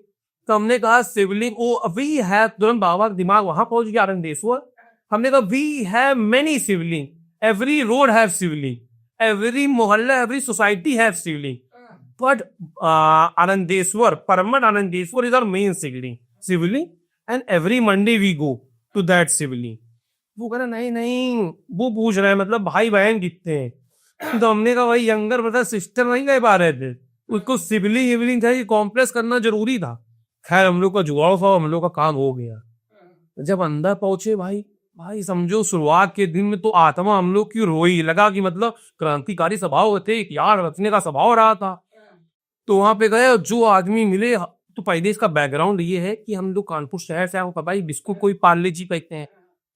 तो हमने कहा सिबलिंग, ओ वी हैव, तुरंत बाबा का दिमाग वहां पहुंच गया आनंदेश्वर। हमने कहा we have many shivling, every road have shivling, every mohalla, every society have shivling, but Anandeshwar, Parmat Anandeshwar is our main shivling and every Monday we go to that shivling. वो कह रहा नहीं वो पूछ रहे हैं मतलब भाई बहन कितने हैं। तो हमने कहा भाई यंगर ब्रदर सिस्टर नहीं कह पा रहे थे, उसको सिबलिंग था कि कॉम्प्लेक्स करना जरूरी था। खैर हम लोग का जुगाड़ था, हम लोग का काम हो गया। जब अंदर पहुंचे भाई समझो शुरुआत के दिन में तो आत्मा हम लोग की रोई, लगा कि मतलब क्रांतिकारी स्वभाव थे, याद रखने का स्वभाव रहा था। तो वहां पे गए, जो आदमी मिले, तो पहले इसका बैकग्राउंड ये है कि हम लोग कानपुर शहर से आए, भाई बिस्कुट कोई पार्ले जी कहते हैं,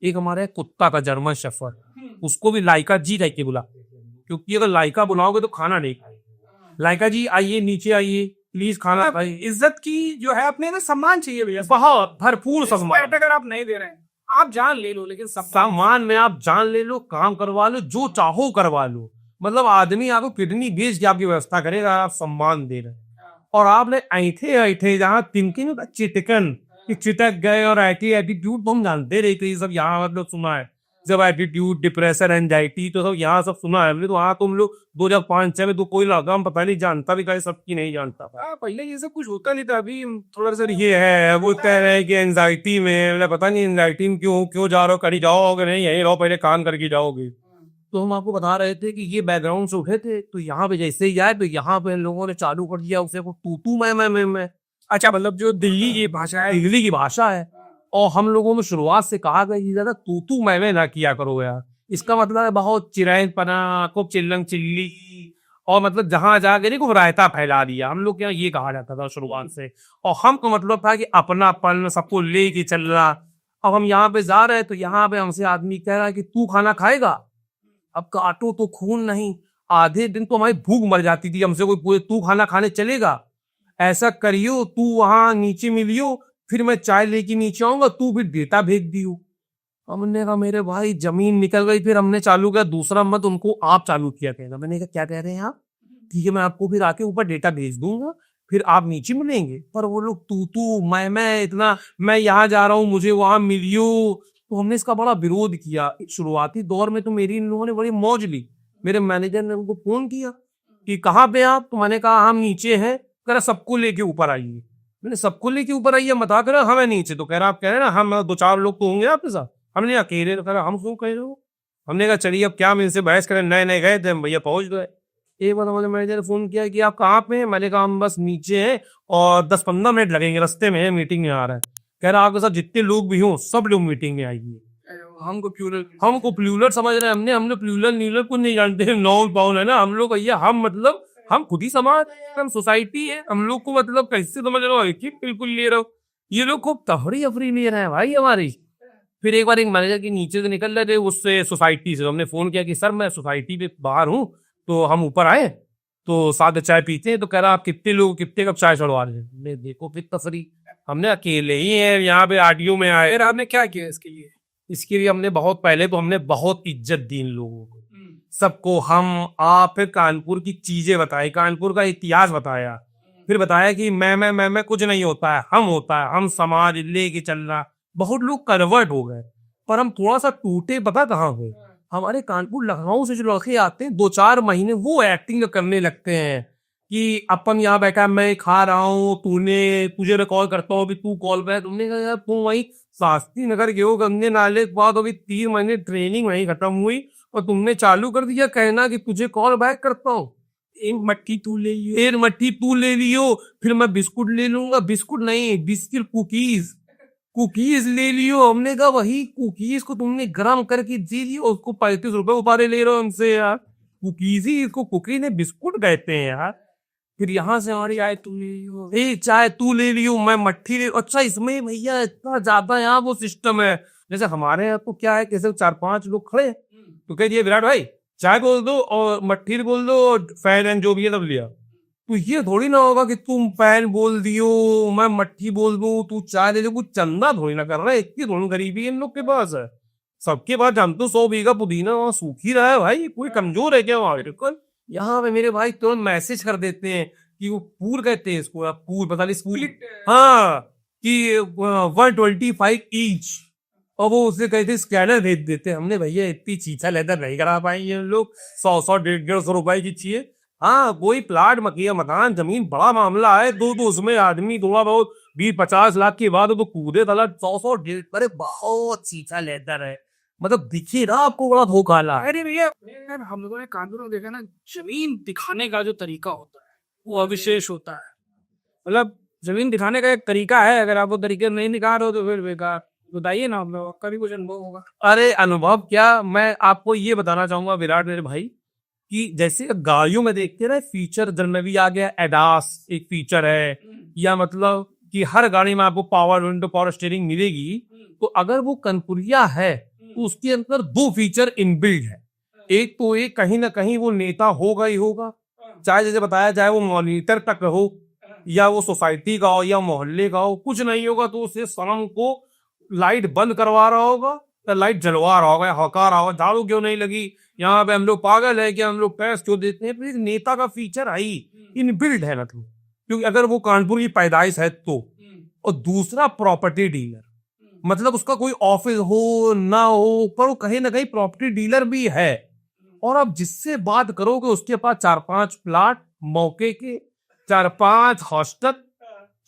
एक हमारे कुत्ता का जर्मन शेफर्ड, उसको भी लाइका जी कह के बुलाते हैं, क्योंकि अगर लाइका बुलाओगे तो खाना नहीं खाएगी। लाइका जी आइए, नीचे आइए प्लीज, खाना भाई। इज्जत की जो है अपने ना सम्मान चाहिए भैया, बहुत भरपूर सम्मान। अगर आप नहीं दे रहे हैं आप जान ले लो, लेकिन सम्मान में आप जान ले लो, काम करवा लो, जो चाहो करवा लो। मतलब आदमी आपको किडनी बेच के आपकी व्यवस्था करेगा, आप सम्मान दे रहे हैं। और आपने ऐठे जहाँ तिनकिन चिटकन चिटक गए, और एटीट्यूड तो हम जानते रहे थे, ये सब यहाँ मतलब सुना है, जब एटीट्यूड, डिप्रेशन, एंजाइटी, तो सब यहाँ सब सुना है हमने। तो वहाँ तुम लोग 2005-6 में तो कोई लगा, हम पता नहीं जानता भी कहीं, सबकी नहीं जानता था। पहले ये सब कुछ होता नहीं था, अभी थोड़ा सा ये है, वो कह रहे हैं कि एंजाइटी में, पता नहीं एंजाइटी में क्यों जा रहे हो, कहीं जाओगे नहीं, यही रहो, पहले काम करके जाओगे। तो हम आपको बता रहे थे कि ये बैकग्राउंड से उठे थे, तो यहाँ पे जैसे ही आए तो यहाँ पे लोगों ने चालू कर दिया उसे को तू मैं। अच्छा, मतलब जो दिल्ली की भाषा है, दिल्ली की भाषा है, और हम लोगों में शुरुआत से कहा गया कि ज्यादा तू मैं ना किया करो यार। इसका मतलब है बहुत चिरैनपना, खूब चिल्लम चिल्ली, और मतलब जहां जाके नहीं खूब रायता फैला दिया। हम लोग क्या ये कहा जाता था शुरुआत से, और हम तो मतलब था कि अपनापन, सबको ले के चलना। अब हम यहाँ पे जा रहे हैं तो यहाँ पे हमसे आदमी कह रहा है कि तू खाना खाएगा। अब काटो तो खून नहीं, आधे दिन तो हमारी भूख मर जाती थी, हमसे कोई पूछे तू खाना खाने चलेगा, ऐसा करियो, तू वहां नीचे मिलियो, फिर मैं चाय लेके नीचे आऊंगा, तू भी डेटा भेज दियो। हमने कहा मेरे भाई जमीन निकल गई। फिर हमने चालू किया दूसरा मत, उनको आप चालू किया कहना। मैंने कहा क्या कह रहे हैं आप? ठीक है मैं आपको फिर आके ऊपर डेटा भेज दूंगा, फिर आप नीचे मिलेंगे। पर वो लोग तू मैं इतना, मैं यहाँ जा रहा हूँ, मुझे वहां मिलियो। तो हमने इसका बड़ा विरोध किया। शुरुआती दौर में तो मेरी इन लोगों ने बड़ी मौज ली। मेरे मैनेजर ने उनको फोन किया कि कहाँ पे आप? तो मैंने कहा हम नीचे हैं। कह रहा सबको लेके ऊपर आइए। मैंने सबको लेके ऊपर आइए बता कर, हमें नीचे। तो कह रहा आप कह रहे ना हम 2-4 लोग तो होंगे आपके साथ। हमने अकेले, तो कह रहा हम क्यों कह रहे हो। हमने कहा चलिए अब क्या हम इनसे बहस करें, नए नए गए थे हम, भैया पहुंच गए। एक बार हमारे मैनेजर ने फोन किया कि आप कहाँ पे हैं, मैंने कहा हम बस नीचे हैं और 10-15 मिनट लगेंगे, रास्ते में है, मीटिंग में आ रहा है। कह रहा आपके साथ जितने लोग भी हों सब लोग मीटिंग में आएंगे। हमको प्लूरल समझ रहे हैं, हमने प्लूरल न्यूरल कुछ नहीं जानते, नॉन पाउन है ना हम लोग भैया, हम मतलब हम खुद ही समाज है, हम सोसाइटी है, हम लोग को मतलब कैसे समझ रहे हो, एक ही बिल्कुल ले रहे हो। ये लोग खूब तफरी अफरी ले रहे हैं भाई हमारी। फिर एक बार एक मैनेजर के नीचे से निकल रहे थे उससे सोसाइटी से, हमने फोन किया कि सर मैं सोसाइटी पे बाहर हूँ, तो हम ऊपर आए तो साथ में चाय पीते हैं। तो कह रहा आप कितने लोग कितने कप चाय चढ़वा रहे हैं। हमने देखो फिर तफरी, हमने अकेले ही हैं यहाँ पे आरटीओ में आए। फिर आपने क्या किया इसके लिए? इसके लिए हमने बहुत पहले तो हमने बहुत इज्जत दी इन लोगों को, सबको हम आप, फिर कानपुर की चीजें बताई, कानपुर का इतिहास बताया, फिर बताया कि मैं कुछ नहीं होता है, हम होता है, हम समाज लेके चलना। बहुत लोग कन्वर्ट हो गए, पर हम थोड़ा सा टूटे, पता कहाँ हुए, हमारे कानपुर लखनऊ से जो लड़के आते हैं 2-4 महीने वो एक्टिंग करने लगते हैं कि अपन यहाँ बैठा मैं खा रहा हूँ, तुझे कॉल करता हूँ, अभी तू कॉल पे है। तुमने कहा यार तुम वही शास्त्री नगर गए हो गंदे नाले के बाद, अभी 3 महीने ट्रेनिंग वहीं खत्म हुई और तुमने चालू कर दिया कहना कि तुझे कॉल बैक करता हूँ। एक मट्टी तू ले लियो। एक मट्टी तू ले लियो, फिर मैं बिस्कुट ले लूंगा, बिस्कुट नहीं बिस्किट कुकीज ले लियो। हमने कहा वही कुकीज को तुमने गरम करके दे दियो, उसको 35 रुपए उपारे ले रहे हो हमसे यार। कुकीज ही इसको कुकीज ने बिस्कुट कहते हैं यार। फिर यहाँ से हमारी आए तू ले लियो, चाय तू ले लियो, मैं मट्ठी ले। अच्छा इसमें भैया इतना ज्यादा यहाँ वो सिस्टम है, जैसे हमारे यहाँ तो क्या है, कैसे 4-5 लोग खड़े तो कह दिए विराट भाई चाय बोल दो और मट्ठी बोल दो और फैन एंड जो भी है सब लिया। तो ये थोड़ी ना होगा कि तुम फैन बोल दियो मैं मट्ठी बोल दूं तू चाय ले लो, कुछ चंदा थोड़ी ना कर रहा है, इतनी थोड़ी गरीबी इन लोग के पास है। सबके पास जानते हो 100 बीघा पुदीना वहां सूख ही रहा है भाई, कोई कमजोर है क्या वहां? बिल्कुल यहाँ पे मेरे भाई तुरंत मैसेज कर देते हैं कि वो पूर कहते हैं इसको, पूर पता नहीं स्कूल, हाँ कि 125 ईच, और वो उसे कहते स्कैनर भेज देते। हमने भैया इतनी चीचा लेदर नहीं करा पाएंगे हम लोग, 100 150 रुपए की चाहिए। हाँ कोई प्लाट मकिया मकान जमीन बड़ा मामला है, तो उसमें आदमी थोड़ा बहुत 20-50 लाख के बाद तो कूदे तला 100 अरे बहुत चीचा लेदर है, मतलब दिखे ना आपको बड़ा धोखा ला। अरे भैया हम लोगों ने कानपुर में देखा ना, जमीन दिखाने का जो तरीका होता है वो अविशेष होता है। मतलब जमीन दिखाने का एक तरीका है, अगर आप वो तरीके नहीं दिखा रहे हो तो फिर बेकार। बताइए ना, आप लोग आपका भी कुछ अनुभव होगा। अरे अनुभव क्या, मैं आपको ये बताना चाहूंगा विराट मेरे भाई कि जैसे गाड़ियों में देखते हैं ना फीचर जनरली आ गया, एडास एक फीचर है, या मतलब कि हर गाड़ी में आपको पावर विंडो पावर स्टीयरिंग मिलेगी, तो अगर वो कनपुरिया है तो उसके अंदर 2 फीचर इनबिल्ड है। एक तो एक कहीं ना कहीं वो नेता होगा ही होगा, चाहे जैसे बताया जाए वो मॉनिटर तक हो या वो सोसाइटी का हो या मोहल्ले का हो, कुछ नहीं होगा तो उसे शाम को लाइट बंद करवा रहा होगा या लाइट जलवा रहा होगा, हका रहा होगा झाड़ू क्यों नहीं लगी, यहाँ पे हम लोग पागल है कि हम लोग पैस क्यों देते हैं। फिर एक नेता का फीचर आई इनबिल्ड है, मतलब क्योंकि अगर वो कानपुर की पैदाइश है तो। और दूसरा प्रॉपर्टी डीलर, मतलब उसका कोई ऑफिस हो ना हो पर वो कहीं ना कहीं प्रॉपर्टी डीलर भी है, और आप जिससे बात करोगे उसके पास 4-5 प्लाट मौके के, 4-5 हॉस्टल,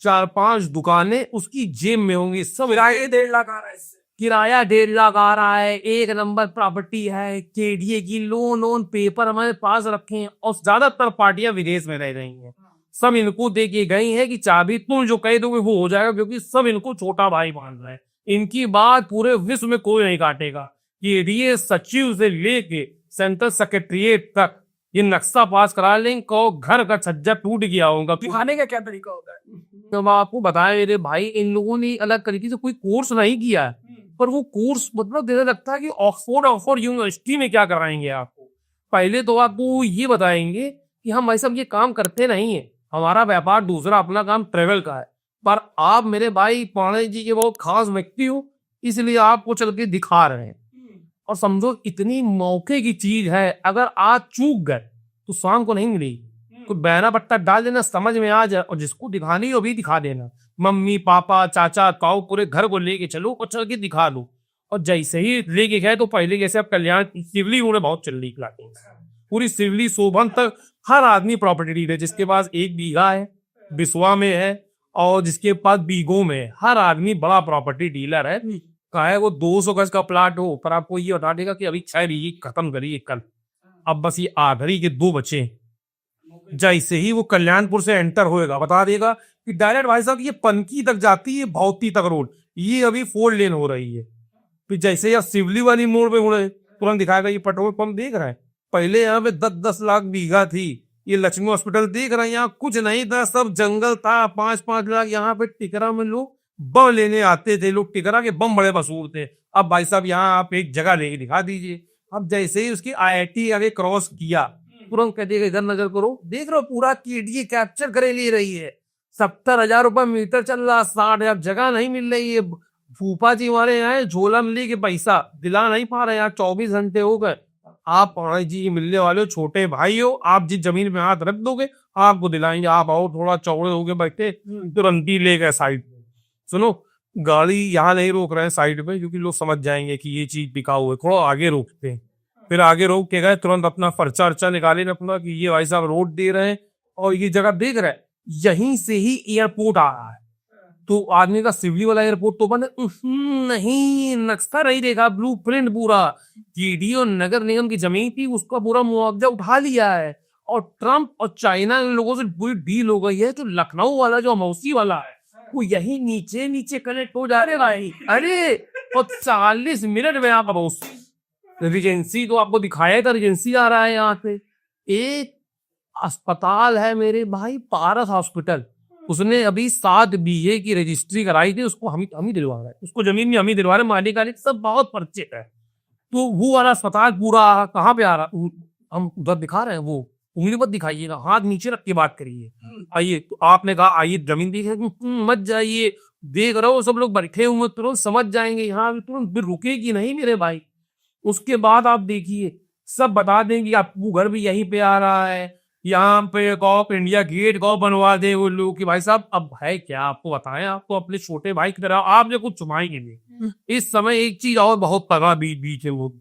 4-5 दुकानें उसकी जेब में होंगी, सब किराए 1.5 लाख आ रहा है इससे। किराया 1.5 लाख आ रहा है, एक नंबर प्रॉपर्टी है, केडीए की लोन पेपर हमारे पास रखे हैं, और ज्यादातर पार्टियां विदेश में रह रही हैं। सब इनको दे के गई है कि चाबी तुम जो कह दोगे वो हो जाएगा, क्योंकि सब इनको छोटा भाई मान रहे हैं, इनकी बात पूरे विश्व में कोई नहीं काटेगा। केडीए सचिव से लेके सेंट्रल सेक्रेटरीट तक ये नक्शा पास करा लेंगे, को घर का छज्जा टूट गया होगा। दिखाने का क्या तरीका होता है? तो मैं आपको बताया मेरे भाई, इन लोगों ने अलग तरीके से कोई कोर्स नहीं किया है, पर वो कोर्स मतलब देने लगता है कि ऑक्सफोर्ड यूनिवर्सिटी में क्या कराएंगे आपको। पहले तो आपको ये बताएंगे कि हम ऐसा ये काम करते नहीं है, हमारा व्यापार दूसरा, अपना काम ट्रेवल का है, पर आप मेरे भाई पाणे जी के बहुत खास व्यक्ति हो इसलिए आपको चल के दिखा रहे हैं। और समझो इतनी मौके की चीज है, अगर आज चूक गए तो शाम को नहीं मिलेगी। कोई बहना पट्टा डाल देना, समझ में आ जाए, और जिसको दिखानी हो भी दिखा देना, मम्मी पापा चाचा ताऊ पूरे घर को लेके चलो और चल के दिखा दो। और जैसे ही लेके गए तो पहले जैसे आप कल्याण सिवली उन्हें बहुत चल रही खिलाते हैं, पूरी सिवली सोबन तक हर आदमी प्रॉपर्टी डीलर, जिसके पास 1 बीघा है बिस्वा में है और जिसके पास बीघों में है, हर आदमी बड़ा प्रॉपर्टी डीलर है। चाहे वो 200 गज का प्लाट हो, पर आपको ये बता देगा कि अभी 6 बीघे खत्म करी कल, अब बस ये आखिरी के 2 बचे, जैसे ही वो कल्याणपुर से एंटर होएगा बता देगा कि डायरेक्ट भाई साहब ये पनकी तक जाती है, भौती तक रोड, ये अभी 4 लेन हो रही है। फिर जैसे या सिवली वाली मोड़ पे मुड़े तुरंत दिखाएगा ये पेट्रोल पंप देख रहा है, पहले यहाँ पे 10-10 लाख बीघा थी, ये लक्ष्मी हॉस्पिटल देख रहा है, यहाँ कुछ नहीं था, सब जंगल था, 5-5 लाख यहाँ पे टिकरा में लोग बम लेने आते थे, लोग टिकरा के बम बड़े मशहूर थे। अब भाई साहब यहाँ आप एक जगह लेके दिखा दीजिए। अब जैसे ही उसकी IIT आगे क्रॉस किया तुरंत कह देगा इधर नजर करो, देख रहे हो पूरा KDA कैप्चर करे ले रही है, 70,000 रुपये मीटर चल रहा, 60,000 जगह नहीं मिल रही है। फूफा जी हमारे यहाँ झोला मिली के पैसा दिला नहीं पा रहे यार, 24 घंटे हो गए। आप जी मिलने वाले हो, छोटे भाई हो, आप जिस जमीन में हाथ रख दोगे आपको दिलाएंगे, आप आओ थोड़ा चौड़े हो गए बैठे तुरंत ही ले गए साइड पे। सुनो, गाड़ी यहाँ नहीं रोक रहे हैं साइड पे क्योंकि लोग समझ जाएंगे कि ये चीज बिकाऊ है, थोड़ा आगे रोकते हैं। फिर आगे रोक के गए, तुरंत अपना पर्चा अर्चा निकाले अपना कि ये भाई साहब रोड दे रहे हैं और ये जगह देख रहे हैं, यहीं से ही एयरपोर्ट आ रहा है। तो आदमी का सिवली वाला एयरपोर्ट तो बंद है, नहीं नक्शा नहीं देखा, ब्लू प्रिंट पूरा KDA नगर निगम की जमीन थी, उसका पूरा मुआवजा उठा लिया है और ट्रम्प और चाइना इन लोगों से पूरी डील हो गई है। जो लखनऊ वाला जो मौसी वाला है वो यही नीचे नीचे कनेक्ट हो जा रहे भाई। अरे और 40 मिनट में आप रिजेंसी तो आपको दिखाया था, रिजेंसी आ रहा है यहाँ से। एक अस्पताल है मेरे भाई, पारस हॉस्पिटल, उसने अभी 7 BA की रजिस्ट्री कराई थी, उसको हम ही दिलवा रहे हैं, उसको जमीन में हम ही दिलवा रहे हैं, मालिक वालिक सब बहुत परिचित है। तो वो वाला अस्पताल पूरा कहाँ पे आ रहा, हम उधर दिखा रहे हैं, वो उंगली मत दिखाइएगा, हाथ नीचे रख के बात करिए। आइए, तो आपने कहा आइए जमीन दिखे, मत जाइए, देख रहे हो सब लोग बैठे हुए तुरंत समझ जाएंगे, यहाँ तुरंत फिर रुकेगी नहीं मेरे भाई। उसके बाद आप देखिए सब बता देंगे आपको घर भी यहीं पे आ रहा है, यहाँ पे गौ इंडिया गेट गौ बनवा दे वो लोग कि भाई साहब अब है क्या आपको बताएं, आपको अपने छोटे भाई की तरह आपने कुछ छुपाएंगे नहीं। इस समय एक चीज और बहुत तगड़ा बीच है वो,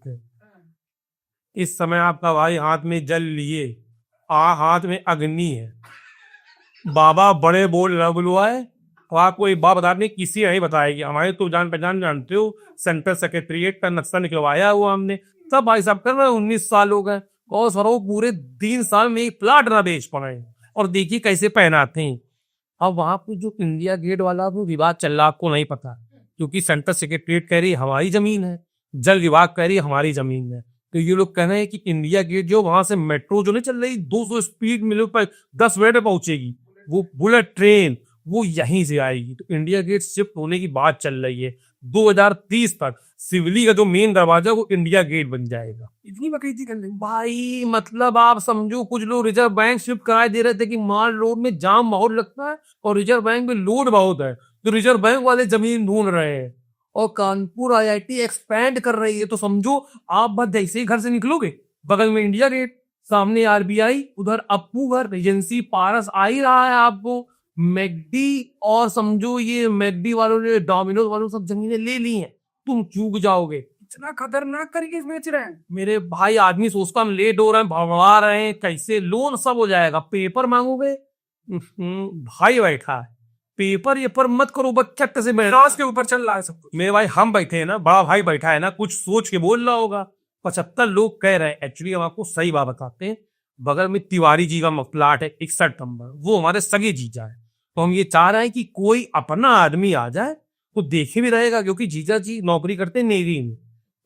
इस समय आपका भाई हाथ में जल लिए, हाथ में अग्नि है, बाबा बड़े बोल रहा है। और आपको एक बात बता दें, किसी नहीं बताएगी, हमारे तो जान पहचान जानते हो, सेंट्रल सेक्रेटरीट का नक्शा निकलवाया हुआ हमने, सब भाई साहब कर रहे हैं, 19 साल हो गए और सर वो पूरे 3 साल में एक प्लाट ना बेच पाए, और देखिए कैसे पहनाते हैं। अब वहां पे जो इंडिया गेट वाला वो विवाद चल रहा, आपको नहीं पता, क्योंकि सेंट्रल सेक्रेटरीट कह रही हमारी जमीन है, जल विभाग कह रही हमारी जमीन है। तो ये लोग कह रहे हैं कि इंडिया गेट जो वहां से मेट्रो जो नहीं चल रही 200 स्पीड में 10 मिनट में पहुंचेगी, वो बुलेट ट्रेन वो यहीं से आएगी। तो इंडिया गेट शिफ्ट होने की बात चल रही है, 2030 तक सिवली का जो मेन दरवाजा वो इंडिया गेट बन जाएगा। इतनी बकैती कर रही भाई, मतलब आप समझो कुछ लोग रिजर्व बैंक शिफ्ट कराए दे रहे थे कि माल रोड में जाम बहुत लगता है और रिजर्व बैंक में लोड बहुत है, तो रिजर्व बैंक वाले जमीन ढूंढ रहे हैं। और कानपुर IIT एक्सपैंड कर रही है, तो समझो आप बस जैसे ही घर से निकलोगे बगल में इंडिया गेट, सामने RBI, उधर अप्पू घर, एजेंसी पारस आ ही रहा है आपको, मैकडी, और समझो ये मैकडी वालों ने डोमिनोज वालों सब जमीनें ले ली हैं, तुम चूक जाओगे। इतना खतरनाक करके बेच रहे हैं मेरे भाई, आदमी सोचता हम लेट हो रहे हैं, भगवा रहे हैं, कैसे लोन सब हो जाएगा, पेपर मांगोगे भाई बैठा है, पेपर ये पर मत करो, बच्चा कैसे के ऊपर चल रहा है सब कुछ। मेरे भाई हम बैठे हैं ना, बड़ा भाई बैठा है ना, कुछ सोच के बोल रहा होगा। 75 लोग कह रहे हैं, एक्चुअली हम आपको सही बात बताते हैं, बगल में तिवारी जी का प्लाट है 61 नंबर, वो हमारे सगे जीजा है, तो हम ये चाह रहे हैं कि कोई अपना आदमी आ जाए तो देखे भी रहेगा, क्योंकि जीजा जी नौकरी करते नेवी में,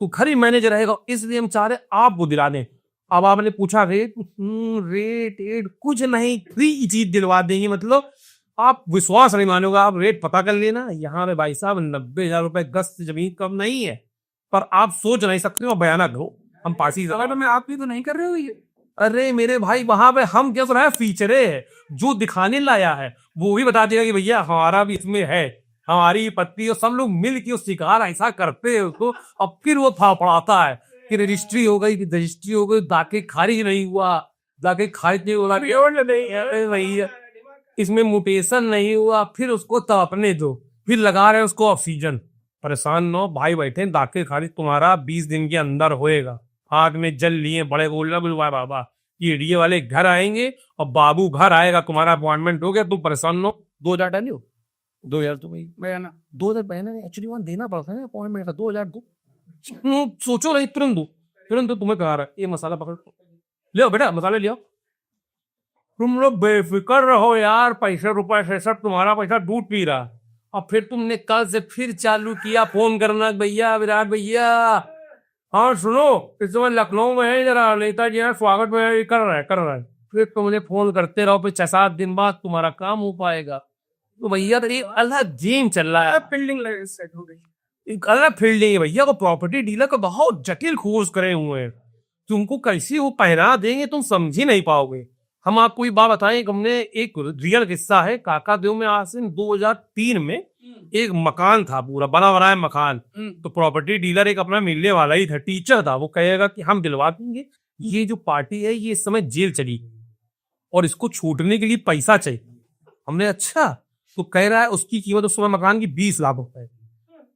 तो घर ही मैनेजर रहेगा, इसलिए हम चाह रहे आपको दिला दें। अब आपने पूछा रेट, रेट कुछ नहीं, फ्री चीज दिलवा देंगे, मतलब आप विश्वास नहीं मानोगे, आप रेट पता कर लेना। यहाँ पे भाई साहब 90,000 रुपए गज से जमीन कम नहीं है, पर आप सोच नहीं सकते हो, बयाना करो हम पार्टी में, आप भी तो नहीं कर रहे हो ये। अरे मेरे भाई वहां पे हम क्या सुना है, फीचरे है जो दिखाने लाया है वो भी बता देगा कि भैया हमारा भी इसमें है, हमारी पत्ती, और सब लोग मिल के शिकार ऐसा करते हैं उसको, अब फिर वो था पड़ाता है कि रजिस्ट्री हो गई, रजिस्ट्री हो गई, दाके खारिज नहीं हुआ, दाके खारिज नहीं हुआ, भैया इसमें म्यूटेशन नहीं हुआ, फिर उसको तापने दो, फिर लगा रहे उसको ऑक्सीजन। परेशान न हो भाई, बैठे दाके खारिज तुम्हारा 20 दिन के अंदर होएगा। हाथ में जल लिए बड़े बोलना बुलवाए बाबा, ये वाले घर आएंगे और बाबू घर आएगा, तुम्हारा अपॉइंटमेंट हो गया, तुम परेशान न हो। 2,000 डालियो, 2,000 तो भाई बयाना, 2,000 बयाना एक्चुअली वहां देना पड़ता है अपॉइंटमेंट का, 2,000 दो, सोचो नहीं, तुरंत दो, तुम्हें कहा रहा है ये मसाला पकड़ ले बेटा, मसाले लिया, तुम लोग बेफिक्र रहो यार, पैसे रुपए से सब तुम्हारा पैसा दूध पी रहा। और फिर तुमने कल से फिर चालू किया फोन करना, भैया विराट भैया हाँ सुनो, इस समय लखनऊ में है, जरा नेताजी यहाँ स्वागत में कर रहा है। फिर तुम मुझे फोन करते रहो, फिर 6-7 दिन बाद तुम्हारा काम हो पाएगा। तो भैया तो एक अलग गेम चल रहा है, फील्डिंग सेट हो गई। एक अलग फील्डिंग है भैया को। प्रॉपर्टी डीलर को बहुत जटिल खोज करे हुए हैं, तुमको कैसी वो पहना देंगे तुम समझ ही नहीं पाओगे। हम आपको ये बात बताएं, हमने एक रियल किस्सा है। काका देव में आज से 2003 में एक मकान था, पूरा बना बनाया मकान। तो प्रॉपर्टी डीलर एक अपना मिलने वाला ही था, टीचर था। वो कहेगा कि हम दिलवा देंगे, ये जो पार्टी है ये इस समय जेल चली और इसको छूटने के लिए पैसा चाहिए। हमने अच्छा, तो कह रहा है उसकी कीमत उस समय मकान की 20 लाख रुपए,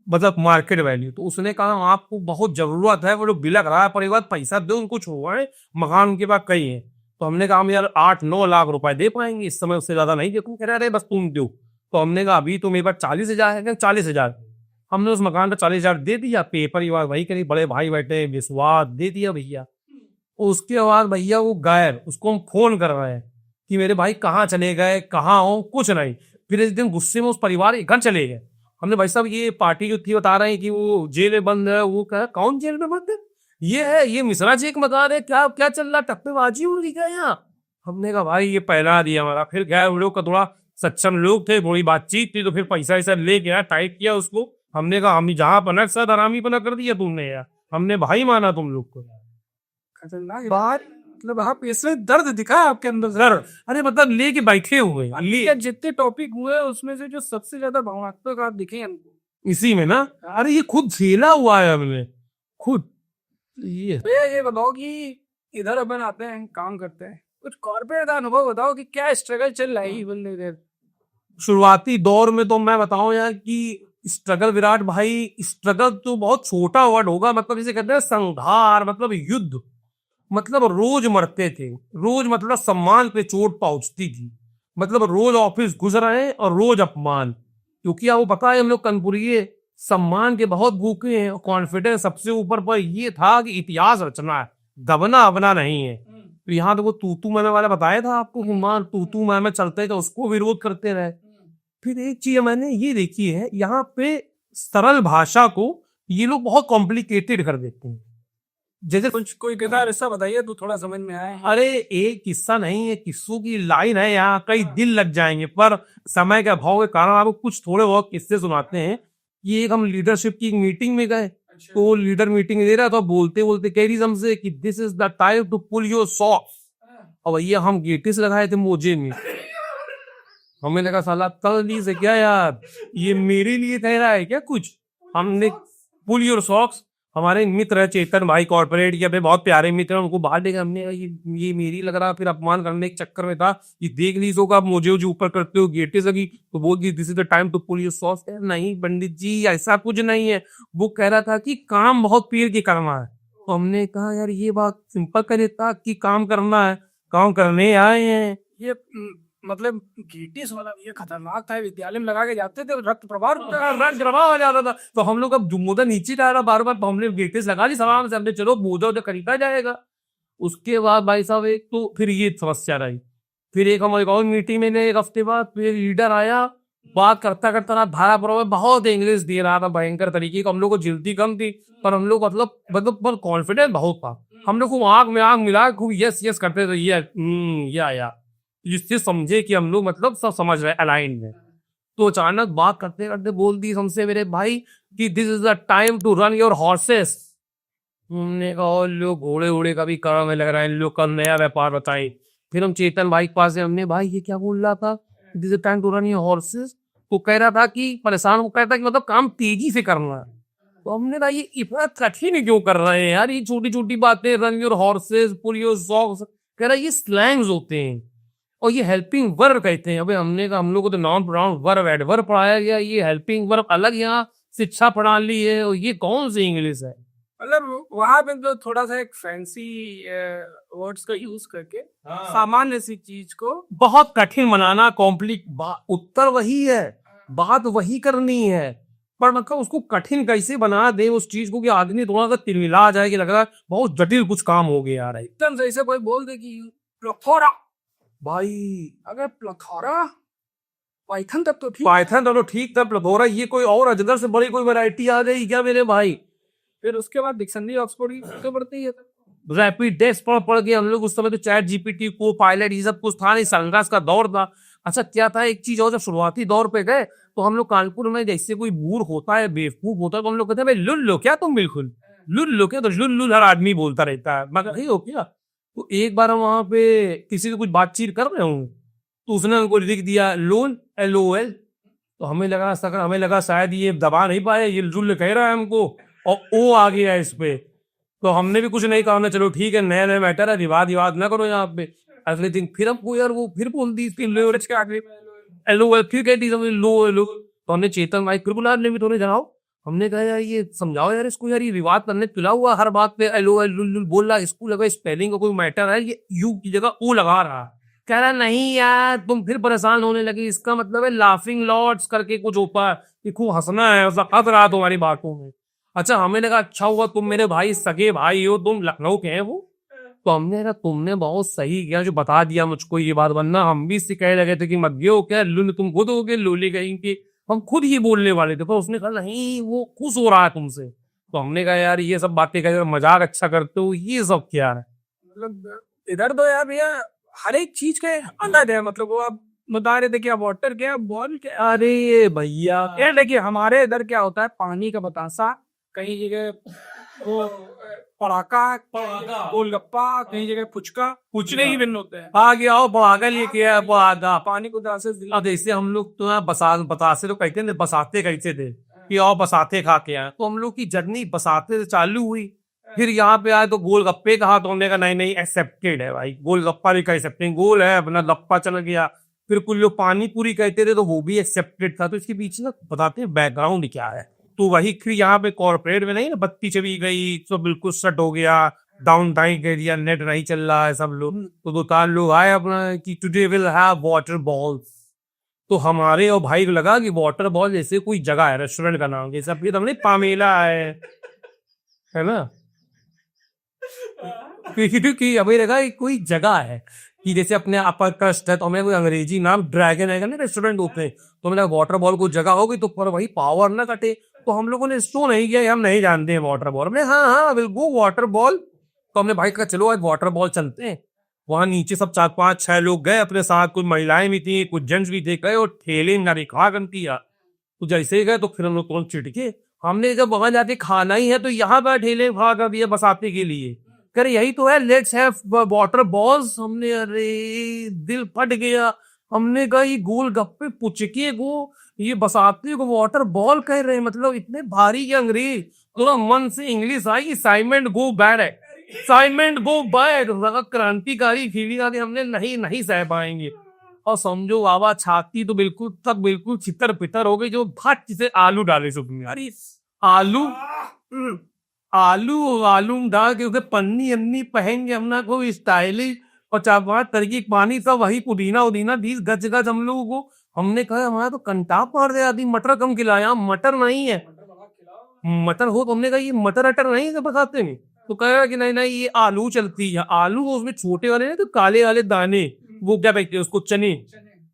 मतलब मार्केट वैल्यू। तो उसने कहा आपको बहुत जरूरत है, वो लोग बिलक रहा है, पर एक बार पैसा दो, उनको छुड़वाए, मकान उनके पास कई है। तो हमने कहा हम यार 8-9 लाख रुपए दे पाएंगे इस समय, उससे ज्यादा नहीं दे। कह रहा है बस तुम दो। तो हमने कहा अभी तो मेरे पास 40,000 है, 40,000। हमने उस मकान का 40,000 दे दिया, पेपर ही वही करी, बड़े भाई बैठे विश्वास दे दिया भैया। उसके बाद भैया वो गायब, उसको हम फोन कर रहे हैं कि मेरे भाई कहाँ चले गए, कहाँ हो, कुछ नहीं। फिर इस दिन गुस्से में उस परिवार के घर चले गए। हमने भाई साहब ये पार्टी जो थी बता रहे हैं कि वो जेल में बंद है। वो कहा कौन जेल में बंद है? ये है, ये मिश्रा जी एक मकान है, क्या क्या चल रहा, टप्पेबाजी हो रही है यहाँ। हमने कहा भाई ये पहला दिया हमारा। फिर गए, उन लोग का थोड़ा सक्षम लोग थे, थोड़ी बातचीत थी, तो फिर पैसा वैसा ले गया, टाइट किया उसको। हमने कहा हम जहाँ पनक सर आरामी पना कर दिया तुमने यार, हमने भाई माना तुम लोग को। खतरनाक बात, मतलब आप इसमें दर्द दिखा है आपके अंदर सर अरे मतलब लेके बैठे हुए ये जितने टॉपिक हुए उसमें से जो सबसे ज्यादा भावनात्मक आप दिखे हमको इसी में ना। अरे ये खुद झेला हुआ है हमने खुद। ये बताओ कि इधर अपन आते हैं, काम करते हैं, कुछ कॉर्पोरेट का अनुभव बताओ कि क्या स्ट्रगल चल रहा है बंदे इधर। शुरुआती दौर में तो मैं बताऊं यार कि स्ट्रगल, विराट भाई स्ट्रगल तो बहुत छोटा वर्ड होगा, मतलब इसे कहते हैं संघार, मतलब युद्ध। मतलब रोज मरते थे, रोज मतलब सम्मान पे चोट पहुंचती थी, मतलब रोज ऑफिस गुजरे और रोज अपमान। क्योंकि आपको पता है हम लोग कनपुरिये सम्मान के बहुत भूखे हैं, कॉन्फिडेंस सबसे ऊपर पर ये था कि इतिहास रचना है, दबना अपना नहीं है। तो यहाँ तो वो तूतू मैमे वाला बताया था आपको, हुमान तूतू मैमे चलते थे, उसको विरोध करते रहे। फिर एक चीज मैंने ये देखी है, यहाँ पे सरल भाषा को ये लोग बहुत कॉम्प्लिकेटेड कर देते हैं। जैसे कुछ कोई किरदार ऐसा बताइए तो थोड़ा समझ में आए। अरे एक किस्सा नहीं है, किस्सों की लाइन है, यहाँ कई दिन लग जाएंगे, पर समय के अभाव के कारण आपको कुछ थोड़े बहुत किस्से सुनाते हैं। ये एक हम लीडरशिप की मीटिंग में गए, तो लीडर मीटिंग दे रहा था, बोलते बोलते कह रही हमसे कि this is the time to pull your socks. और भैया हम गेटिस लगाए थे मोजे में। हमें लगा साला तल्ली से क्या यार, ये मेरे लिए कह रहा है क्या कुछ। हमने पुल योर सॉक्स, हमारे मित्र है चेतन भाई कॉर्पोरेट के, अपने बहुत प्यारे मित्र हैं, उनको बाहर लेकर हमने ये मेरी लग रहा, फिर अपमान करने के चक्कर में था, ये देख ली सो का मुझे ऊपर करते हो गेटिस लगी, तो बोल दी this is the time to pull your socks. नहीं पंडित जी ऐसा कुछ नहीं है, वो कह रहा था कि काम बहुत पीर की करना है। तो हमने कहा यार ये बात सिंपल कर देता कि काम करना है, काम करने आए हैं। ये मतलब गेटिस वाला ये खतरनाक था, विद्यालय में लगा के जाते थे, रक्त प्रवाह हो जाता था। तो हम लोग अब मोदा नीचे जा रहा बार बार, हमने गेटिस लगा ली सवाल से, हमने चलो मोदा उधर खरीदा जाएगा। उसके बाद भाई साहब एक तो फिर ये समस्या रही। फिर एक हम एक और मीटिंग में एक हफ्ते बाद फिर लीडर आया, बात करता करता ना धारा पर बहुत इंग्लिश दे रहा था भयंकर तरीके का। हम लोग को जिल्दी कम थी, पर हम लोग मतलब कॉन्फिडेंस बहुत था। हम लोग खूब आंख में आंख मिला खूब यस यस करते थे, या जिससे समझे कि हम लोग मतलब सब समझ रहे अलाइन में। तो अचानक बात करते करते बोल दी हमसे मेरे भाई कि this is the time to run your horses. हमने कहा लोग घोड़े घोड़े का भी काम में लग रहा है, इन लोग का नया व्यापार बताए। फिर हम चेतन भाई के पास से, हमने भाई ये क्या बोल रहा था, this is time to run your horses. तो कह रहा था कि परेशान हो, कह रहा था कि मतलब काम तेजी से करना है। तो हमने कहा ये इतना कठिन क्यों कर रहे हैं यार, ये छोटी छोटी बातें, run your horses, pull your socks, कह रहा ये स्लैंग्स होते हैं और ये हेल्पिंग वर्ब कहते हैं। अबे हमने कहा हम लोग को तो नाउन प्रोनाउन वर्ब एडवर्ब पढ़ाया गया, ये हेल्पिंग वर्ब अलग यहाँ शिक्षा प्रणाली है, और ये कौन सी इंग्लिश है। मतलब वहां पे तो थोड़ा सा एक फैंसी वर्ड्स का यूज करके सामान्य सी चीज को बहुत कठिन बनाना, उत्तर वही है, बात वही करनी है, पर मतलब उसको कठिन कैसे बना दे उस चीज को कि आदमी थोड़ा सा तिलमिला जाए कि लग रहा है बहुत जटिल कुछ काम हो गया यार। एकदम से ऐसे कोई बोल दे कि थोड़ा भाई अगर प्लथोरा पाइथन तब तो ठीक, पाइथन तो ठीक था, प्लथोरा ये कोई और अजगर से बड़ी कोई वैरायटी आ गई क्या मेरे भाई? फिर उसके बाद डिक्शनरी ऑक्सफोर्ड की तो पढ़ते ही है। रैपिड टेस्ट पढ़ के हम लोग उस समय तो चैट जीपीटी को पायलट ये सब कुछ था नहीं, संघर्ष का दौर था। अच्छा क्या था एक चीज और, जब शुरुआती दौर पे गए तो हम लोग कानपुर में जैसे कोई बूढ़ होता है बेवकूफ होता है तो हम लोग कहते हैं भाई लुल्लो क्या तुम, बिल्कुल लुल्लो क्या, तो लुल्लुल हर आदमी बोलता रहता है, मगर नहीं हो क्या। तो एक बार हम वहां पे किसी से कुछ बातचीत कर रहे हूँ तो उसने हमको लिख दिया लोल LOL। तो हमें लगा शायद ये दबा नहीं पाए, ये लुल्ल कह रहा है हमको और ओ आ गया इस पे। तो हमने भी कुछ नहीं कहा, हमने चलो ठीक है नया नया मैटर है, विवाद विवाद ना करो यहाँ पे। अगले दिन फिर हमको यार वो फिर बोल दी इसकी लेवरेज के आगे LOL, फिर कहती समझ लो। तो हमने चेतन भाई फिर बुला ले, थोड़े जनाओ। हमने कहा यार ये समझाओ यार इसको, यार ये विवाद करने तुला हुआ हर बात पे LOL लुल बोल रहा, इसको लगा स्पेलिंग का कोई मैटर है, ये यू की जगह ओ लगा रहा। कह रहा नहीं यार तुम फिर परेशान होने लगी, इसका मतलब है लाफिंग लॉर्ड्स करके कुछ ऊपर कि खूब हंसना है, उसका हंस रहा तुम्हारी बातों में। अच्छा हमें लगा अच्छा हुआ तुम मेरे भाई सगे भाई हो, तुम लखनऊ के हैं वो। तो हमने कहा तुमने बहुत सही किया जो बता दिया मुझको ये बात, वरना हम भी इससे कह लगे थे कि मत हो क्या लुल, तुम खुद हो गए लोली कहीं की, हम खुद ही बोलने वाले थे। पर उसने कहा नहीं वो खुश हो रहा है तुमसे। तो हमने कहा यार ये सब बातें कर मजाक अच्छा करते हो, ये सब क्या है। मतलब इधर तो यार भैया हर एक चीज के अलग है, मतलब वो आप बता रहे थे क्या वाटर क्या बॉल क्या। अरे ये भैया यार देखिए हमारे इधर क्या होता है, पानी का बतासा, कहीं जगह वो पड़ाका गोलगप्पा, कहीं जगह फुचका, फुचने ही भिन्न होते हैं। आ गया हो बड़ागा लेके आया बड़ागा। पानी को दासे अब जैसे हम लोग तो बतासे तो कहते थे, बसाते कहते थे कि आओ बसाते खा के आए। तो हम लोग की जर्नी बसाते से चालू हुई, फिर यहाँ पे आए तो गोलगप्पे कहा तो हमने कहा नहीं एक्सेप्टेड है भाई, गोलगप्पा भी एक्सेप्टेड, गोल है अपना लप्पा चल गया। फिर कुछ लोग पानी पूरी कहते थे तो वो भी एक्सेप्टेड था। तो इसके पीछे ना बताते हैं बैकग्राउंड क्या है। तो वही फिर यहाँ पे कॉर्पोरेट में नहीं ना, बत्ती चली गई तो बिल्कुल सट हो गया, डाउन टाइम कह दिया, नेट नहीं चल रहा है सब लोग। तो दो चार लोग आए अपना कि today will have water balls. तो हमारे और भाई को लगा कि वाटर बॉल जैसे कोई जगह है, रेस्टोरेंट का नाम जैसे फिर हमने पामेला है ना क्योंकि हमें लगा कि कोई जगह है कि जैसे अपने अपर क्रस्ट है तो हमें कोई अंग्रेजी नाम ड्रैगन है ना रेस्टोरेंट होते, तो हमें वाटर बॉल को जगह होगी तो पर वही पावर ना कटे। तो हम लोगों ने इसको नहीं किया, हम नहीं जानते हैं वाटर बॉल। हमने हाँ विल गो वाटर बॉल। तो हमने भाई कहा चलो आज वाटर बॉल चलते हैं। वहां नीचे सब 4-5-6 लोग गए अपने साथ, कुछ महिलाएं भी थी कुछ जेंट्स भी थे, गए और ठेले ना खा करती यार। तो जैसे ही गए तो फिर हम लोग कौन चिटके, हमने जब वहां जाके खाना ही है तो यहाँ पर ठेले खा कर दिया बसाते के लिए, करे यही तो है लेट्स हैव वाटर बॉल्स। हमने अरे दिल फट गया, हमने कहा ये गोल गप्पे पुचके को ये बसाते को वाटर बॉल कह रहे हैं, मतलब इतने भारी के अंग्रेज। थोड़ा मन से इंग्लिश आई, साइमेंट गो बैड है, साइमेंट गो बैड, क्रांतिकारी फीलिंग आती, हमने नहीं सह पाएंगे। और समझो बाबा छाती तो बिल्कुल छितर पितर हो गई, जो भट से आलू डाले सुबह। अरे आलू आलू डाल के उसे पन्नी अन्नी पहन के हमने को स्टाइलिश और 4-5 तरीके पानी सब वही पुदीना उदीना 20 गज गज हम लोगों को। हमने कहा हमारा तो कंटाप मार दे आदि, मटर कम खिलाया, मटर नहीं है, मटर हो तो हमने कहा ये मटर अटर नहीं है बताते नहीं। तो कहा कि नहीं ये आलू चलती है, आलू उसमें छोटे वाले ना तो काले वाले दाने, वो क्या कहते हैं उसको,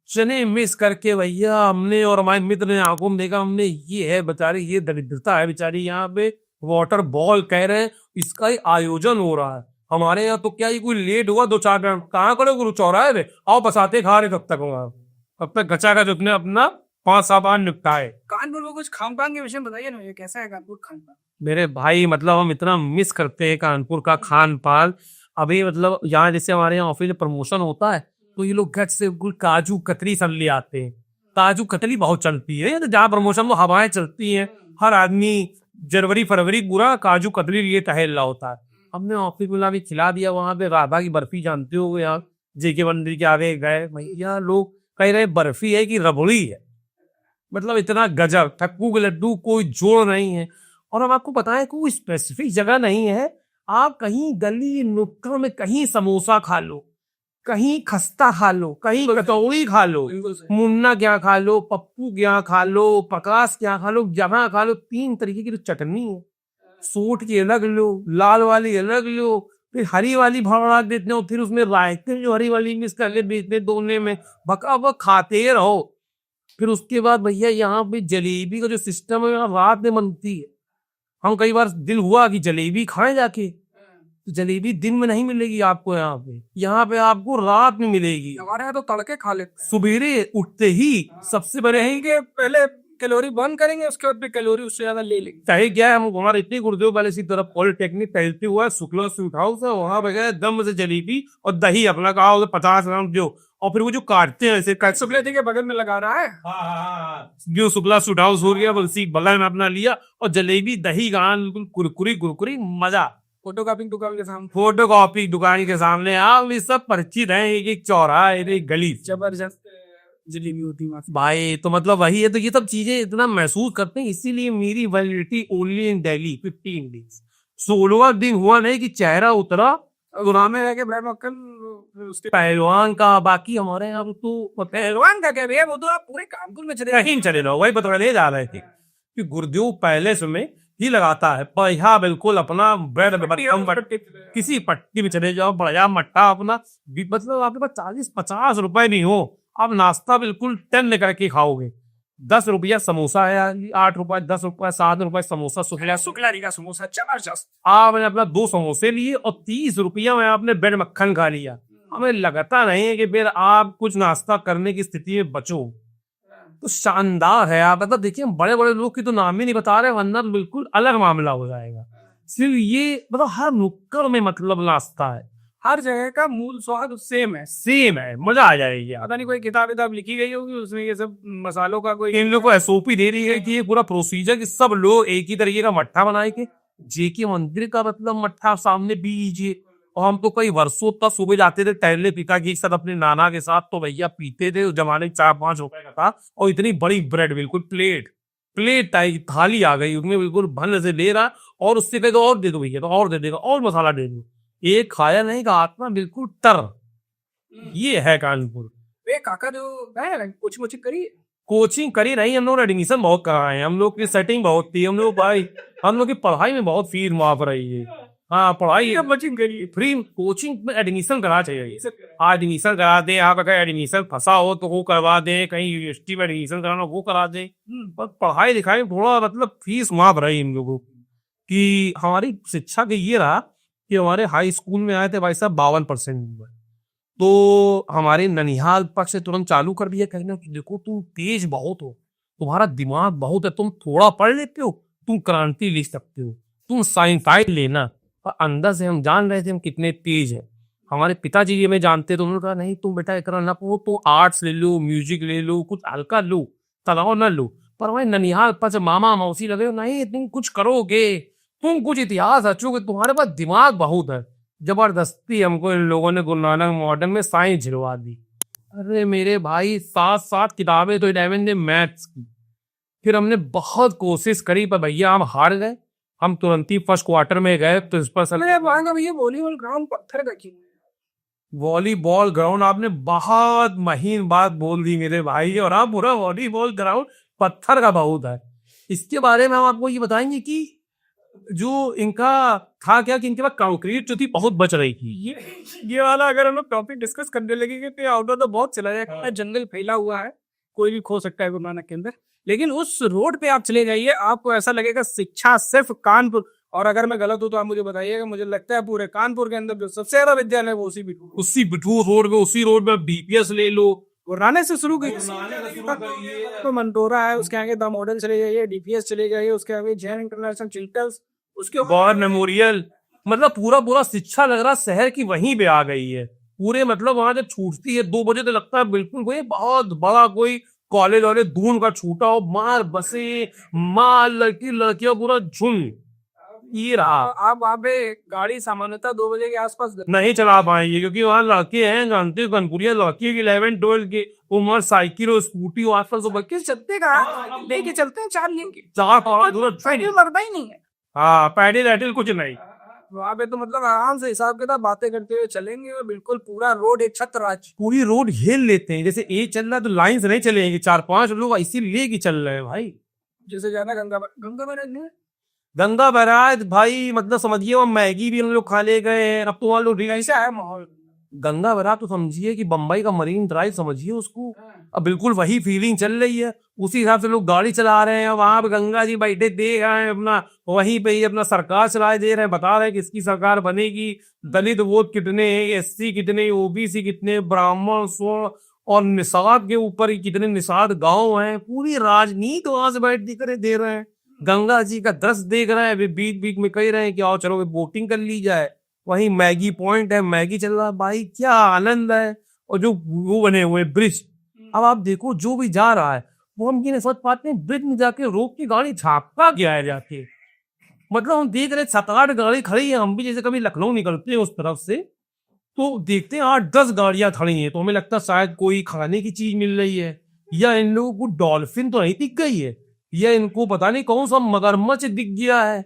चने मिस करके भैया हमने और हमारे मित्र ने आंखों में देखा, हमने ये है बेचारी, ये दरिद्रता है बेचारी, यहाँ पे वाटर बॉल कह रहे हैं इसका ही आयोजन हो रहा है। हमारे यहाँ तो क्या ये कोई लेट हुआ 2-4 घंटे, कहाँ करो गुरु चौराहे पे आओ बसाते खा रहे तब तक वहां, अब तक गचा का जितने अपना 5-7 आन निपटाए। कानपुर में कुछ खान पान के विषय में बताइए ना, ये कैसा है कानपुर खान पान। मेरे भाई मतलब हम इतना मिस करते हैं कानपुर का खान पान। अभी मतलब यहाँ जैसे हमारे यहाँ ऑफिस में प्रमोशन होता है तो ये लोग गट से बिल्कुल काजू कतली सब ले आते हैं। काजू कतली बहुत चलती है तो जहाँ प्रमोशन वो हवाएं चलती हैं, हर आदमी जनवरी फरवरी पूरा काजू कतली लिए टहल रहा होता है। हमने ऑफिस में भी खिला दिया, वहां पे राधा की बर्फी जानते हो यहाँ जेके मंदिर के आगे गए भैया, लोग कह रहे बर्फी है कि रबड़ी है, मतलब इतना गजब, ठक्कू के लड्डू कोई जोड़ नहीं है। और हम आपको बताएं कोई स्पेसिफिक जगह नहीं है, आप कहीं गली नुक्कड़ में कहीं समोसा खा लो, कहीं खस्ता खा लो, कहीं कचौड़ी खा लो, मुन्ना क्या खा लो, पप्पू क्या खा लो, पकास क्या खा लो, जहाँ खा लो 3 तरीके की तो चटनी है, सोट की अलग लो, लाल वाली अलग लो, फिर हरी वाली भरवा देते हो, फिर उसमें रायते जो हरी वाली मिक्स करके देते हैं दोने में, बका बक खाते रहो। फिर उसके बाद भैया यहाँ पे जलेबी का जो सिस्टम है रात में बनती है। हम कई बार दिल हुआ कि जलेबी खाएं जाके, तो जलेबी दिन में नहीं मिलेगी आपको यहाँ पे आपको रात में मिलेगी। हमारे यहाँ तो तड़के खा लेते सुबेरे उठते ही सबसे बड़े हैं हैं कि पहले कैलोरी बर्न करेंगे, उसके बाद फिर कैलोरी उससे ज्यादा ले लेंगे। चाहे क्या है, हम हमारे इतने गुरुदेव वाले की तरफ पॉलिटेक्निक टहलते हुआ शुक्ला स्वीट हाउस है, वहां पे गए दम से जलेबी और दही अपना कहा 50 ग्राम जो, और फिर वो जो काटते हैं ऐसे शुक्ला जी के बगल में लगा रहा है। जो शुक्ला स्वीट हाउस हो गया उसी बगल में अपना लिया, और जलेबी दही गान बिल्कुल कुरकुरी कुरकुरी मजा। फोटो कॉपी दुकान के सामने, फोटो कॉपी दुकान के सामने आप ये सब परिचित हैं, एक चौराहा एक गली जबरदस्त जलेबी होती है भाई। तो मतलब वही है, तो ये सब चीजें इतना महसूस करते हैं, इसीलिए मेरी validity only in Delhi 15 days. 16वां दिन हुआ नहीं कि चेहरा उतरा, गुना में रह के ब्रेड मक्खन उसके पहलवान का। बाकी हमारे यहाँ तो पहलवान का क्या भैया, वो तो आप पूरे कानपुर में चले कहीं चले रहो, वही बता ले जा रहे थे कि गुरुदेव पैलेस में ही लगाता है बढ़िया, बिल्कुल अपना ब्रेड किसी पट्टी में चले जाओ, बढ़िया मट्टा अपना, मतलब आपके पास 40-50 रुपए नहीं हो, आप नाश्ता बिल्कुल 10 करके खाओगे। 10 रुपया समोसा है, 8 रुपए, 10 रुपए, 7 रुपए समोसा, शुक्ला जी का समोसा जबरदस्त। आपने अपना 2 समोसे लिए और 30 रुपया में आपने ब्रेड मक्खन खा लिया। हमें लगता नहीं है कि फिर आप कुछ नाश्ता करने की स्थिति में बचो। तो शानदार है। आप मतलब देखिए, बड़े बड़े लोग की तो नाम ही नहीं बता रहे, वरना तो बिल्कुल अलग मामला हो जाएगा। सिर्फ ये मतलब हर नुक्कड़ में मतलब नाश्ता है, हर जगह का मूल स्वाद सेम है। सेम है, मजा आ जाएगी। पता नहीं कोई किताब लिखी गई होगी उसमें ये सब मसालों का कोई इन लोगों को एसओपी दे रही है कि ये पूरा प्रोसीजर कि सब लोग एक ही तरीके का मट्ठा बनाएंगे। जेके मंदिर का मतलब मट्ठा सामने पी लीजिए। और हम तो कई वर्षों तक सुबह जाते थे टहलने पिताजी के साथ, अपने नाना के साथ, तो भैया पीते थे। उस जमाने 4-5 रुपए का था, और इतनी बड़ी ब्रेड, बिल्कुल प्लेट आई, थाली आ गई उसमें, बिल्कुल भन से ले रहा, और उससे कहेगा और दे दो भैया, तो और दे देगा, और मसाला दे दो। एक खाया नहीं का आत्मा बिल्कुल तर। ये है कानपुर। वे काका जो है कुछ करी कोचिंग करी नहीं, हम लोग ने एडमिशन बहुत कराए हैं, हम लोग की सेटिंग बहुत थी, हम लोग भाई हम लोग की पढ़ाई में बहुत फीस माफ रही है। हाँ, पढ़ाई कोचिंग करी, फ्री कोचिंग में एडमिशन करा चाहिए। एडमिशन करा दे आप, अगर एडमिशन फंसा हो तो वो करवा दे, कहीं यूनिवर्सिटी में एडमिशन कराना वो करा दे। पर पढ़ाई लिखाई में थोड़ा मतलब फीस माफ रही हम लोगों की। हमारी शिक्षा का ये रहा कि हमारे हाई स्कूल में आए थे भाई साहब 52% नंबर, तो हमारे ननिहाल पक्ष से तुरंत चालू कर दिया कहना कि देखो तुम तेज बहुत हो, तुम्हारा दिमाग बहुत है, तुम थोड़ा पढ़ लेते हो, तुम क्रांति लिख सकते हो, तुम साइंस लेना। और अंदर से हम जान रहे थे हम कितने तेज है। हमारे पिताजी ये में जानते तो उन्होंने कहा नहीं तुम बेटा इतना ना पढ़ो, तुम आर्ट्स ले लो, म्यूजिक ले लो, कुछ हल्का लो, तनाव न लो। पर हमारे ननिहाल पक्ष मामा मौसी लगे नहीं तुम कुछ करोगे, तुम कुछ इतिहास रचोगे, तुम्हारे पास दिमाग बहुत है। जबरदस्ती हमको इन लोगों ने गुरु नानक मॉडर्न में साइंस झिलवा दी। अरे मेरे भाई 7 किताबें तो 11 ने मैथ्स की। फिर हमने बहुत कोशिश करी पर भैया हम हार गए। हम तुरंत ही फर्स्ट क्वार्टर में गए तो इस पर भैया वॉलीबॉल ग्राउंड पत्थर का क्यों? वॉलीबॉल ग्राउंड आपने बहुत महीन बात बोल दी मेरे भाई, और आप पूरा वॉलीबॉल ग्राउंड पत्थर का बहुत है। इसके बारे में हम आपको ये बताएंगे कि जो इनका था क्या कि इनके पास कंक्रीट जो थी बहुत बच रही थी। ये वाला अगर हम लोग टॉपिक डिस्कस करने लगेंगे तो आउटडोर तो बहुत चला जाएगा। जंगल फैला हुआ है, कोई भी खो सकता है गुरु नानक के अंदर, लेकिन उस रोड पे आप चले जाइए आपको ऐसा लगेगा शिक्षा सिर्फ कानपुर। और अगर मैं गलत हूँ तो आप मुझे बताइएगा, मुझे लगता है पूरे कानपुर के अंदर जो सबसे ज्यादा विद्यालय है वो उसी बिठूर रोड में, उसी रोड में बीपीएस ले लो, गुरुनानक से शुरू की तो मंटोरा है, उसके आगे द मॉडल चले जाइए, डीपीएस चले जाइए, उसके आगे जैन इंटरनेशनल चिल्टर्स, उसके वॉर मेमोरियल, मतलब पूरा शिक्षा लग रहा शहर की वहीं पे आ गई है पूरे। मतलब वहां जब छूटती है 2 बजे तो लगता है बिल्कुल कोई बहुत बड़ा कोई कॉलेज वाले दून का छूटा हो, मार बसे, मार लड़कियां पूरा झुंड। ये रहा। आप वहाँ पे गाड़ी सामान्यतः 2 बजे के आसपास नहीं चला पाएंगे क्योंकि वहाँ लड़के हैं, जानते हो कानपुरिया लड़के की 11-12 के उम्र, साइकिल और स्कूटी आसपास बच्चे चलते कहाँ लेके चलते हैं 4 लेन की, 4 लगता ही नहीं है। हाँ, पैडल कुछ नहीं वहाँ पे तो मतलब आराम से हिसाब किताब बातें करते हुए चलेंगे, बिल्कुल पूरा रोड एक छत्रराज, पूरी रोड हिल लेते हैं। जैसे ए चल रहा है तो लाइन से नहीं चलेंगे, 4-5 लोग इसी लेके चल रहे हैं भाई। जैसे जाना गंगा गंगा बहराज भाई, मतलब समझिए वो मैगी भी हम लोग खा ले गए हैं। अब तो वहाँ लोग कैसा है माहौल? गंगा बहराज तो समझिए कि बम्बई का मरीन ड्राइव समझिए उसको। अब बिल्कुल वही फीलिंग चल रही है, उसी हिसाब से लोग गाड़ी चला रहे हैं। वहां पे गंगा जी बैठे देख रहे हैं अपना, वहीं पे ही अपना सरकार चलाए दे रहे हैं, बता रहे हैं किसकी सरकार बनेगी, दलित वोट कितने हैं, एससी कितने, ओबीसी कितने, ब्राह्मण स्वर्ण और निषाद के ऊपर ही कितने निषाद गांव हैं। पूरी राजनीति वहां से बैठ कर दे रहे हैं। गंगा जी का दृश्य देख रहे हैं, बीच बीच में कह रहे हैं कि आओ चलो बोटिंग कर ली जाए। वहीं मैगी पॉइंट है, मैगी चल रहा है भाई, क्या आनंद है। और जो वो बने हुए ब्रिज, अब आप देखो जो भी जा रहा है वो हम ये सोच पाते हैं ब्रिज में जाके रोक के गाड़ी झापका गया है जाके। मतलब हम देख रहे 7-8 गाड़ी खड़ी है, हम भी जैसे कभी लखनऊ निकलते हैं उस तरफ से तो देखते हैं 8-10 गाड़ियां खड़ी हैं, तो हमें लगता है शायद कोई खाने की चीज मिल रही है, या इन लोगों को डॉल्फिन तो नहीं दिख गई है, या इनको पता नहीं कौन सा मगरमच्छ दिख गया है।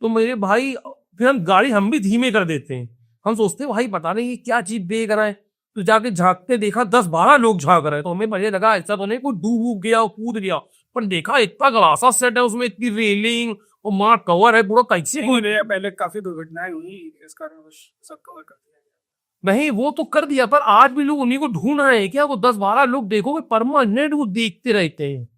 तो मेरे भाई फिर हम गाड़ी हम भी धीमे कर देते हैं, हम सोचते हैं भाई पता नहीं ये क्या चीज देख रहा है। तो जाके झांकते देखा 10-12 लोग झांक रहे हैं, तो हमें मुझे लगा ऐसा तो नहीं कोई डूब गया कूद गया, पर देखा इतना ग्लासा सेट है उसमें, इतनी रेलिंग और माँ कवर है पूरा, कैसे पहले काफी दुर्घटनाएं हुई इस कारण सब कवर कर दिया। नहीं वो तो कर दिया, पर आज भी लोग उन्हीं को ढूंढ रहे हैं क्या। वो 10-12 लोग देखोगे परमानेंट वो देखते रहते हैं,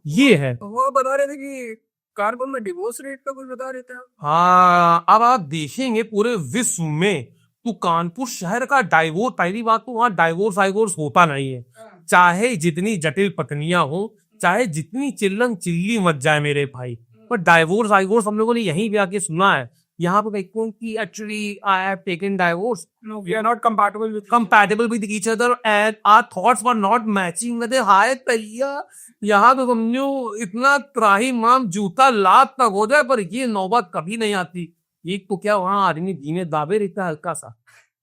ये है। वो बता रहे थे कि कार्बन में डिवोर्स रेट का कुछ बता रहे थे आप। हाँ, अब आप देखेंगे पूरे विश्व में तो कानपुर शहर का डाइवोर्स, पहली बात तो वहां डाइवोर्स वाइवोर्स होता नहीं है, चाहे जितनी जटिल पत्नियां हो, चाहे जितनी चिल्लम चिल्ली मच जाए मेरे भाई, पर डाइवोर्स वाइवोर्स हम लोगों ने यहीं भी आके सुना है। यहाँ पे कहते कि actually I have taken divorce, No, we are not compatible with each other and our thoughts were not matching with हाय भैया। यहाँ तो समझो इतना त्राही माम जूता लात तक हो जाए, पर ये नौबत कभी नहीं आती। एक तो क्या वहां आदमी धीमे दाबे रहता है, हल्का सा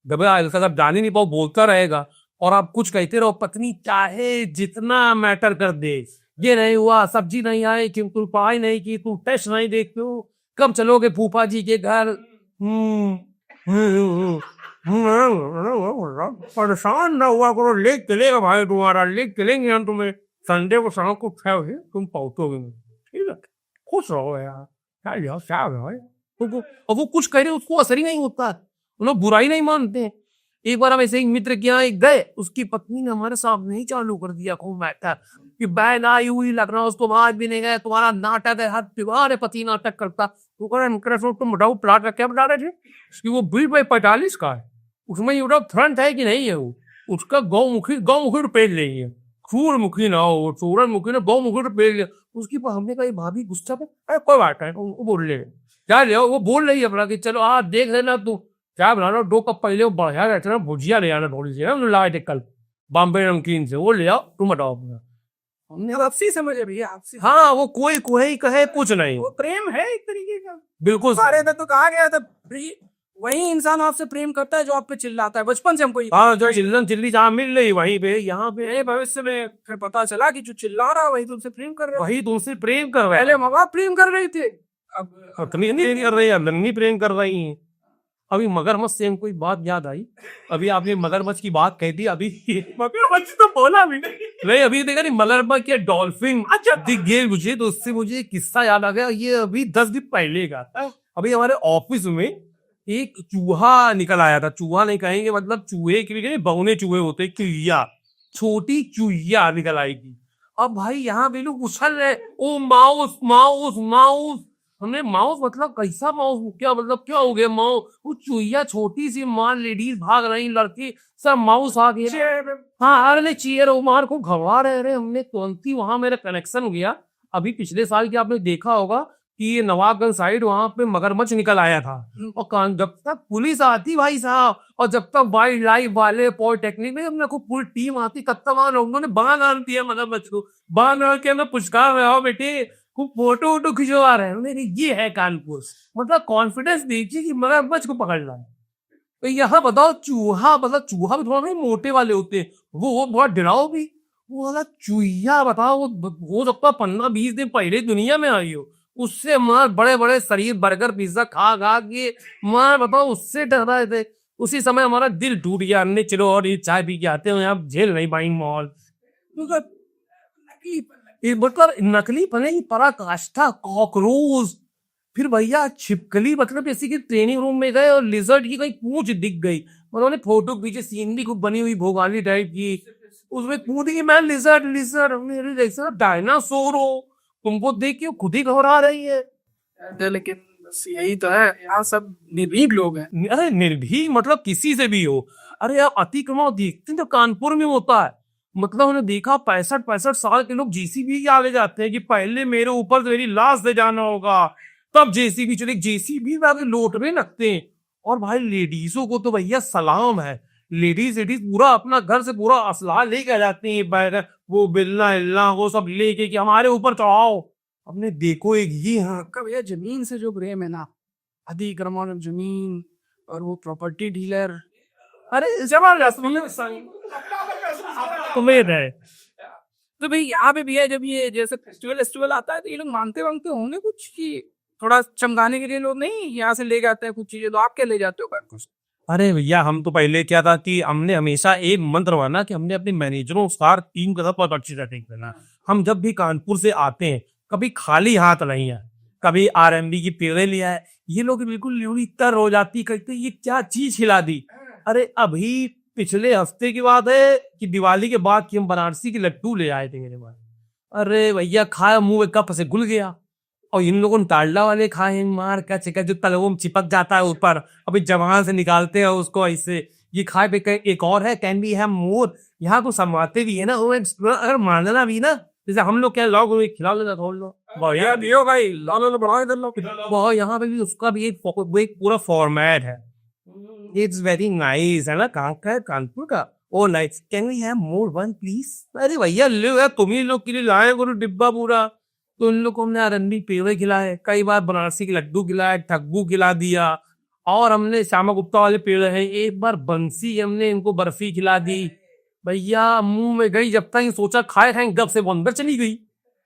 दबे हल्का सा, जान ही नहीं पाओ बोलता रहेगा, और आप कुछ कहते रहो, पत्नी चाहे जितना मैटर कर दे, ये नहीं हुआ, सब्जी नहीं आई, क्यों तू पढ़ाई नहीं की, तू टेस्ट नहीं देखते हो, कब चलोगे फूफा जी के घर। परेशान ना हुआ करो, ले चलेगा भाई तुम्हारा, ले चलेंगे हम तुम्हें संडे को शाम को 6 बजे तुम पहुंचोगे, ठीक है, खुश रहो यार, क्या यार क्या है और वो कुछ कह रहे उसको असर ही नहीं होता, वो लोग बुराई नहीं मानते। एक बार हम ऐसे ही मित्र के यहाँ गए, उसकी पत्नी ने हमारे सामने ही चालू कर दिया खूब मैटर कि बहन आई हुई लग रहा, उसको आज भी नहीं गए, तुम्हारा नाटक है, हर त्योहार पति नाटक करता। तो कह रहे तुम बताओ प्लाट का क्या बता रहे थे कि वो 20/45 का है, उसमें यूरोप फ्रंट है कि नहीं है, वो उसका गौमुखी रुपये लेंगे, सूर्यमुखी ना हो, सूरजमुखी ने गौमुखी रुपये लिया उसकी। हमने कहा भाभी गुस्सा पे, अरे कोई बात नहीं, वो बोल रहे क्या ले, वो बोल रही है अपना कि चलो आप देख लेना, तू क्या बनाना 2 कप पहले वो बढ़िया रहते ना भुजिया ले आना थोड़ी सी, हम लाए थे कल बॉम्बे नमकीन से, वो ले आओ तुम बताओ अपना। हमने आपसी समझे भैया, आपसी। हाँ वो कोई कोई कहे कुछ नहीं, वो प्रेम है एक तरीके का। बिल्कुल सारे में तो कहा गया था वही इंसान आपसे प्रेम करता है जो आप पे चिल्लाता है, बचपन से हमको। हाँ जो चिल्लन चिल्ली जहाँ मिल रही वहीं पे, यहाँ पे भविष्य में फिर पता चला कि जो चिल्ला रहा वही तुमसे प्रेम कर रहा है, वही तुमसे प्रेम कर रहा है। पहले माँ बाप प्रेम कर रहे थे, अब अतनी नहीं कर रही है, नन्ही प्रेम कर रही है। अभी मगरमच्छ से हमको एक बात याद आई, अभी आपने मगरमच्छ की बात कह दी, अभी मगरमच्छ तो बोला भी नहीं अभी देखा नहीं, मगरमच्छ या डॉल्फिन अच्छा दिख गए मुझे, तो उससे मुझे एक किस्सा याद आ गया, ये अभी 10 दिन पहले का। अभी हमारे ऑफिस में एक चूहा निकल आया था, चूहा नहीं कहेंगे, मतलब चूहे के बौने चूहे होते, चिड़िया, छोटी चूहिया निकल आएगी। अब भाई यहाँ पे लोग उछल रहे, ओ माउस माउस माउस, हमने माउस मतलब कैसा माउस, क्या मतलब क्या हो गया माउस, वो चूहिया छोटी सी मार, लेडीज भाग रही, लड़की सब, माउस आ गया। हाँ अरे चीयर उमार को घबरा रहे, हमने तुरंत ही वहां मेरा कनेक्शन गया। अभी पिछले साल की आपने देखा होगा कि ये नवाबगंज साइड वहां पे मगरमच्छ निकल आया था, और जब तक पुलिस आती भाई साहब, और जब तक वाइल्ड लाइफ वाले पॉलिटेक्निक में अपने को पूरी टीम आती, तब तक वहां लोगों ने बांध आन दिया मगरमच्छ को, बांध आन के अंदर पुचकार रहे हो बेटे, खूब फोटो वोटो खिंचवा रहे हैं। मेरी ये है कानपुर, मतलब कॉन्फिडेंस दीजिए कि मगरमच्छ को पकड़ना है। तो यहाँ बताओ चूहा, मतलब चूहा भी थोड़ा नहीं मोटे वाले होते हैं, वो बहुत डराओ भी, वो वाला चूहिया बताओ, वो हो सकता है 15-20 दिन पहले दुनिया में आई हो, उससे मार बड़े बड़े शरीर बर्गर पिज्जा खा खा के मार बताओ उससे डर रहे थे। उसी समय हमारा दिल टूट गया, हमने चलो और ये चाय पी के आते हैं, यहाँ झेल नहीं पाएंगे माहौल। मतलब नकली पने की पराकाष्ठा, कॉकरोच फिर भैया छिपकली मतलब जैसे कि ट्रेनिंग रूम में गए और लिजर्ड की कहीं पूंछ दिख गई। उन्होंने फोटो पीछे सीन भी खूब बनी हुई भोगाली टाइप की, उसमें पूछ की मैं लिजर्ड लिजर्ड, मेरे जैसा डायनासोर हो, तुमको देख के वो खुद ही घबरा रही है। लेकिन बस यही तो है, यहाँ सब निर्भीक लोग हैं। अरे निर्भीक मतलब किसी से भी हो। अरे यार अतिक्रमण देखते हैं तो कानपुर में होता है, मतलब उन्हें देखा 65 65 साल के लोग जेसीबी के आगे जाते हैं कि पहले मेरे ऊपर मेरी लाश ले जाना होगा, तब जेसीबी चले, जेसीबी में आगे लौटने लगते हैं। और भाई लेडीजों को तो भैया सलाम है, लेडीज लेडीज पूरा अपना घर से पूरा असलाह लेके जाते हैं, वो बिल्ला हिल्ला वो सब लेके कि हमारे ऊपर चढ़ाओ। हमने देखो एक ये हाँ आपका भैया जमीन से जो प्रेम है ना, अधिक्रमण जमीन और वो प्रॉपर्टी डीलर, अरे जबरदस्त तुम्हें है। तो भाई यहाँ पे भी है, जब ये जैसे फेस्टिवल फेस्टिवल आता है तो ये लोग मानते वानते होंगे कुछ कि थोड़ा चमकाने के लिए लोग नहीं यहाँ से ले जाते हैं कुछ चीजें, तो आप क्या ले जाते हो कानपुर से? अरे भैया हम तो पहले क्या था कि हमने हमेशा एक मंत्र माना कि हमने अपने मैनेजरों सार टीम के साथ बहुत अच्छी सेटिंग करना। हम जब भी कानपुर से आते हैं कभी खाली हाथ नहीं है, कभी आरएमबी की पेड़े लिया है। ये लोग बिल्कुल ल्यूड़ी तर हो जाती, कहते ये क्या चीज खिला दी। अरे अभी पिछले हफ्ते की बात है कि दिवाली के बाद कि हम बनारसी के लड्डू ले आए थे मेरे पास। अरे भैया खाया मुंह कप से घुल गया, और इन लोगों ने ताल्ला वाले खाए हैं मार का चिका जो तलवों में चिपक जाता है ऊपर, अभी जवान से निकालते हैं उसको ऐसे। ये खाए पे एक और है कैन बी हैव मोर, यहाँ को संवाते भी है ना, अगर मारना भी ना जैसे हम लोग क्या लोग खिला लेना थोड़ा लो भैया दियो भाई, लो लो लो बढ़ाओ इधर लो। बहुत, यहाँ पे भी उसका भी एक पूरा फॉर्मेट है। इट्स वेरी नाइस है ना, कहाँ का है कानपुर का। Oh nice, can we have more one please. अरे भैया लो यार, तुम ही लोग के लिए लाए करो डिब्बा पूरा। तो इन लोग को हमने आरंडी पेड़े खिलाए, कई बार बनारसी के लड्डू खिलाए, ठग्गू खिला दिया, और हमने श्यामा गुप्ता वाले पेड़े हैं, एक बार बंसी हमने इनको बर्फी खिला दी। भैया मुंह में गई, जब तक सोचा खाए खाएं गप से वो अंदर चली गई।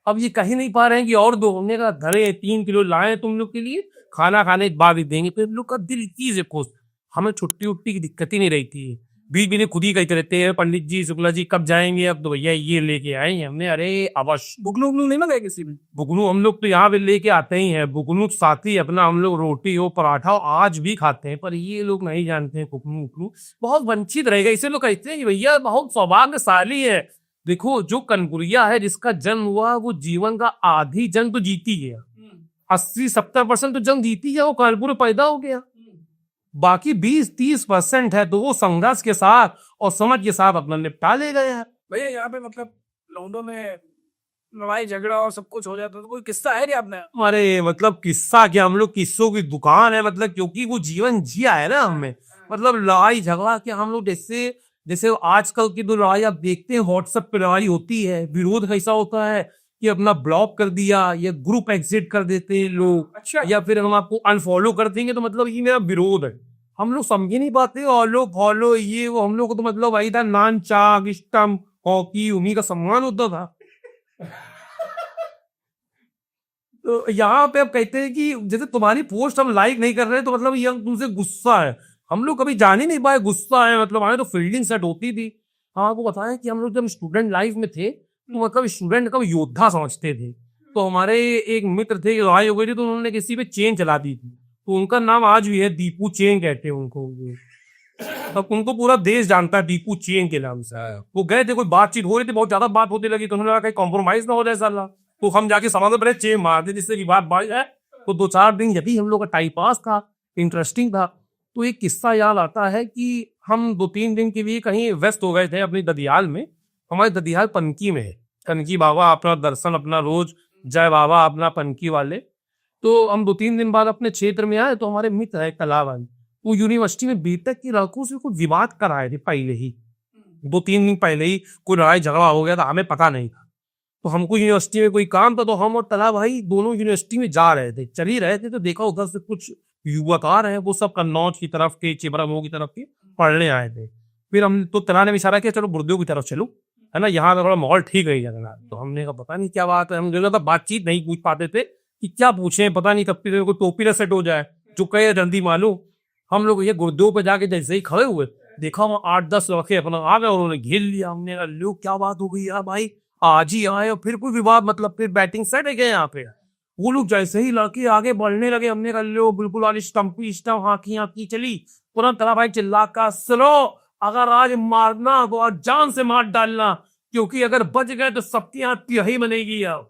अब ये कहीं नहीं पा रहे हैं कि और दो, हमने कहा धरे 3 किलो लाए तुम लोग के लिए, खाना खाने के बाद ही देंगे। फिर लोग का दिल की से खुश, हमें छुट्टी उट्टी की दिक्कत ही नहीं रही थी। बीच बीच खुद ही कहते रहते हैं पंडित जी शुक्ला जी कब जाएंगे, अब तो भैया ये लेके आए हैं हमने। अरे अवश्य बुगनू बुगनू नहीं मंगाए किसी में? बुगनू हम लोग तो यहाँ पे लेके आते ही हैं, बुगनू साथ ही अपना हम लोग रोटी हो पराठा हो आज भी खाते हैं, पर ये लोग नहीं जानते हैं बुगनू उगनू, बहुत वंचित रहेगा। इसे लोग कहते हैं भैया बहुत सौभाग्यशाली है। देखो जो कनपुरिया है जिसका जन्म हुआ वो जीवन का आधी जंग तो जीती गया, 80-70% तो जंग जीती है, वो कानपुर में पैदा हो गया। बाकी 20-30% है तो वो संघर्ष के साथ और समझ के साथ अपना निपटा ले गए हैं। भैया यहाँ पे मतलब लौंडों में लड़ाई झगड़ा और सब कुछ हो जाता है, तो कोई किस्सा है क्या आपने? अरे मतलब किस्सा क्या, हम लोग किस्सों की दुकान है, मतलब क्योंकि वो जीवन जिया है ना हमें। मतलब लड़ाई झगड़ा के हम लोग जैसे जैसे आजकल की जो लड़ाई आप देखते हैं व्हाट्सएप पे लड़ाई होती है, विरोध कैसा होता है कि अपना ब्लॉक कर दिया या ग्रुप एग्जिट कर देते हैं लोग, अच्छा, या फिर हम आपको अनफॉलो कर देंगे तो मतलब ये मेरा विरोध है। हम लोग समझ नहीं पाते ऑलो फॉलो ये वो, हम लोग को तो मतलब वही था नान चाक स्टम्प हॉकी उन्हीं का सम्मान होता था। तो यहाँ पे अब कहते हैं कि जैसे तुम्हारी पोस्ट हम लाइक नहीं कर रहे तो मतलब ये तुमसे गुस्सा है। हम लोग कभी जान ही नहीं पाए गुस्सा है, मतलब हमारे तो फील्डिंग सेट होती थी। हाँ आपको बताएं कि हम लोग जब स्टूडेंट लाइफ में थे तो मतलब स्टूडेंट का योद्धा समझते थे। तो हमारे एक मित्र थे, लड़ाई हो गई थी तो उन्होंने किसी पे चेन चला दी थी, तो उनका नाम आज भी है दीपू चेन कहते हैं उनको। अब उनको पूरा देश जानता है दीपू चेन के नाम से। वो गए थे, कोई बातचीत हो रही थी, बहुत ज्यादा बात होने लगी तो उन्होंने कहा कॉम्प्रोमाइज ना हो जाए साला, तो हम जाके समाधान पहले चेन मार दे जिससे की बात बढ़ जाए। तो 2-4 दिन यदि हम लोग का टाइम पास था, इंटरेस्टिंग था। तो एक किस्सा याद आता है कि हम 2-3 दिन के लिए कहीं व्यस्त हो गए थे अपनी ददियाल में। हमारे ददियाल पनकी में है, कनकी बाबा अपना दर्शन अपना रोज, जय बाबा अपना पनकी वाले। तो हम 2-3 दिन बाद अपने क्षेत्र में आए तो हमारे मित्र है कलावन, वो यूनिवर्सिटी में बीटेक के लड़कों से कोई विवाद कराए थे पहले ही, 2-3 दिन पहले ही कोई लड़ाई झगड़ा हो गया था, हमें पता नहीं था। तो हमको यूनिवर्सिटी में कोई काम था तो हम और तला भाई दोनों यूनिवर्सिटी में जा रहे थे, चल ही रहे थे, तो देखा उधर से कुछ युवक आ रहे हैं, वो सब कन्नौज की तरफ के चिबरामऊ की तरफ के पढ़ने आए थे। फिर हम तो तला ने इशारा किया चलो बुर्दियों की तरफ चलो, है ना, यहाँ का थोड़ा माहौल ठीक है जगह। तो हमने कहा पता नहीं क्या बात है, हम जो था बातचीत नहीं पूछ पाते थे कि क्या पूछे, पता नहीं कब कोई टोपी ना सेट हो जाए, जो कहे जल्दी मालूम। हम लोग ये गुर्दियों पे जाके जैसे ही खड़े हुए देखा वहाँ 8-10 लड़के अपना आ गए, उन्होंने घेर लिया। हमने कहा लो क्या बात हो गई यार भाई, आज ही आए और फिर कोई विवाद, मतलब फिर बैटिंग सेट है क्या यहाँ पे। वो लोग जैसे ही लड़के आगे बढ़ने लगे, हमने कहा लो बिल्कुल आज स्टम्पी स्टम्प हाँकी चली। तुरंत तला भाई चिल्ला का सुनो, अगर आज मारना तो आज जान से मार डालना, क्योंकि अगर बच गए तो सबकी यहाँ तिहाई बनेगी अब।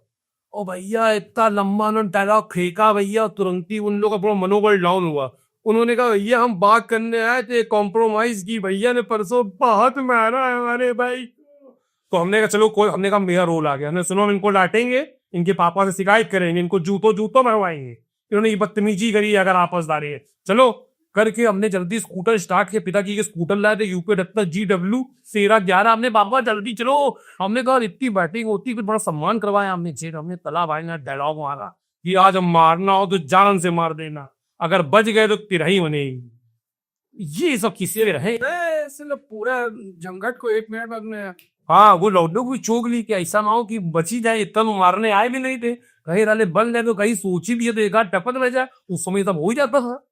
ओ भैया इतना लंबा उन्होंने डायलॉग फेंका भैया, तुरंत ही उन लोगों का पूरा मनोबल डाउन हुआ। उन्होंने कहा भैया हम बात करने आए थे, कॉम्प्रोमाइज की, भैया ने परसों बहुत मारा है हमारे भाई। तो हमने कहा चलो कोई, हमने कहा मेरा रोल आ गया, हमने सुनो हम इनको डांटेंगे, इनके पापा से शिकायत करेंगे, इनको जूतों मरवाएंगे, इन्होंने ये बदतमीजी करी अगर आपसदारी है। चलो करके हमने जल्दी स्कूटर स्टार्ट किया, पिताजी के स्कूटर लाए थे यूपी 78 GW 1311। हमने बाबा जल्दी चलो, हमने कहा इतनी बैटिंग होती, फिर बड़ा सम्मान करवाया हमने। जेठ हमने तला भाई ने डायलॉग मारा कि आज हम मारना हो तो जान से मार देना, अगर बच गए तो तिरही बनेगी। ये सब किस्से रहे। ऐसे पूरा झंझट को 1 मिनट में हाँ वो लौटो भी चोक ली कि ऐसा ना हो कि बची जाए, इतना तो मारने आए भी नहीं थे, कहीं डाले बन गए तो कहीं सोच ही दिए तो एक आध टपक रह जाए, उस समय तब हो ही जाता था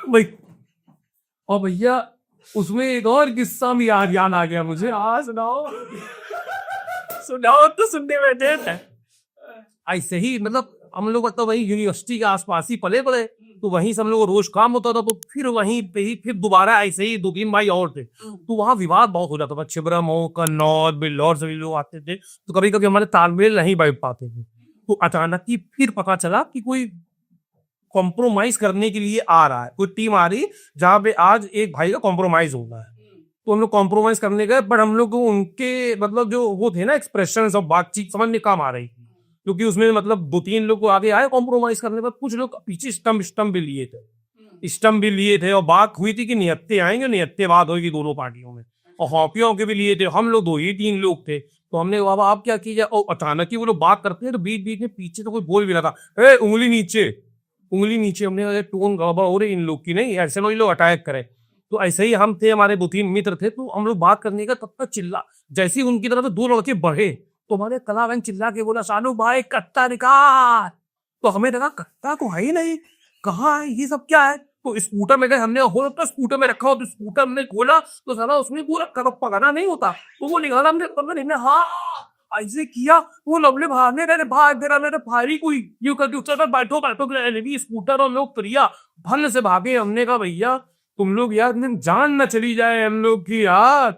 भाई। और भैया उसमें एक और किस्सा भी याद आ गया मुझे। हाँ सुनाओ सुनाओ तो सुनने में देर है। ऐसे ही मतलब हम लोग मतलब वही यूनिवर्सिटी के आसपास ही पले पड़े, तो वहीं से हम लोग को रोज काम होता था, तो फिर वहीं पे ही फिर दोबारा ऐसे ही 2-3 भाई और थे, तो वहां विवाद बहुत हो जाता था। छिबरम हो, कन्नौज, बिल्लौर सभी लोग आते थे, तो कभी कभी हमारे तालमेल नहीं बैठ पाते थे। तो अचानक ही फिर पता चला कि कोई कॉम्प्रोमाइज करने के लिए आ रहा है, कोई टीम आ रही जहां पे आज एक भाई का कॉम्प्रोमाइज होना है। तो हम लोग कॉम्प्रोमाइज करने गए, पर हम लोग को उनके मतलब जो वो थे ना एक्सप्रेशन और बातचीत समझ में काम आ रही थी, क्योंकि उसमें मतलब 2-3 लोग को आगे आए कॉम्प्रोमाइज करने पर, कुछ लोग पीछे स्टम्प भी लिए थे और बात हुई थी कि निहत्ते आएंगे, निहत्ते बात होगी दोनों पार्टियों में, और हॉकियों के भी लिए थे। हम लोग 2-3 लोग थे, तो हमने बाबा आप क्या कीजिए। और अचानक ही वो लोग बात करते हैं, तो बीच बीच में पीछे तो कोई बोल भी रहा था, उंगली नीचे। हमने टोन गड़बड़ हो रही इन लोग की, नहीं ऐसे लोग अटैक करे। तो ऐसे ही हम थे, हमारे 2-3 मित्र थे, तो हम लोग बात करने का तब तक चिल्ला, जैसे ही उनकी तरफ से 2 लड़के बढ़े तो हमारे कला बहन चिल्ला के बोला सानू भाई कट्टा निकाल। तो हमें लगा कट्टा को है ही नहीं, कहाँ है ये सब क्या है। तो स्कूटर में गए, हमने हो तो स्कूटर में रखा हो, तो स्कूटर हमने खोला तो साला उसमें पूरा कदम पकड़ना नहीं होता, तो वो निकाला हमने हाँ ऐसे किया। वो लवले भागने रहे, भाग दे रहा मेरे भाई कोई यूं करके उतर कर बैठो स्कूटर, और लोग प्रिया भन से भागे। हमने कहा भैया तुम लोग यार जान न चली जाए हम लोग की यार,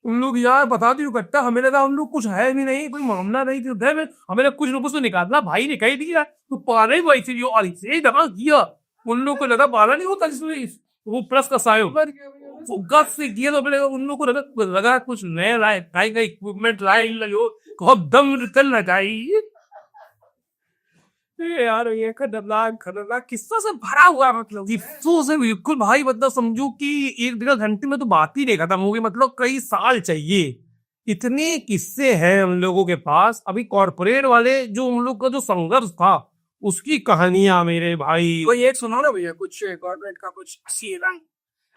तुम लोग यार बता दो कट्टा, हमें लगा हम लोग कुछ है भी नहीं, कोई मामला नहीं थी, हमें कुछ लोगों से निकालना, भाई ने कह दिया तो पारा ही वैसे ही दबा किया। उन लोग को लगा पारा नहीं होता जिसमें वो प्लस का सायो गस से किया, तो उन लोग को लगा कुछ नया लाए, का इक्विपमेंट लाए, बहुत दम निकलना चाहिए यार। ये खतरनाक किस्सा से भरा हुआ, मतलब किस्सों से बिल्कुल भाई, मतलब समझो कि 1-1.5 घंटे में तो बात ही नहीं खत्म होगी, मतलब कई साल चाहिए, इतने किस्से हैं हम लोगों के पास। अभी कॉर्पोरेट वाले जो हम लोग का जो संघर्ष था उसकी कहानियां मेरे भाई। कोई एक सुनाओ ना भैया, कुछ कॉर्पोरेट का कुछ सीन।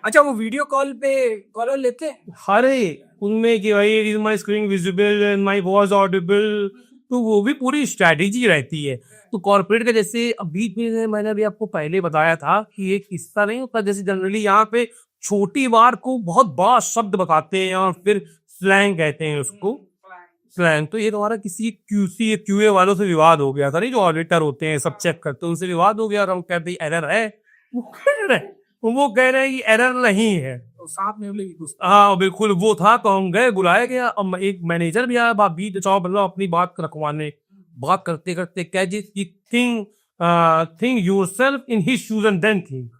अच्छा वो वीडियो कॉल पे कॉलर लेते हैं, अरे उनमें कि भाई is my screen visible and my voice Audible, तो वो भी पूरी स्ट्रैटेजी रहती है। तो कॉर्पोरेट का जैसे अभी भी मैंने अभी आपको पहले बताया था कि एक किस्सा नहीं होता, जैसे जनरली यहाँ पे छोटी बार को बहुत बड़ा शब्द बताते हैं और फिर स्लैंग कहते हैं उसको, स्लैंग। तो ये तुम्हारा किसी QC या QA वालों से विवाद हो गया था, नहीं जो ऑडिटर होते हैं सब चेक करते हैं, उनसे विवाद हो गया और हम कहते हैं एरर है, वो कह रहे हैं कि एरर नहीं है, तो साथ में हाँ बिल्कुल वो था। तो हम गए, बुलाया गया, अब एक मैनेजर भी आया, बीच चाहो मतलब अपनी बात रखवाने। बात करते करते कह जी think yourself in his shoes and then think,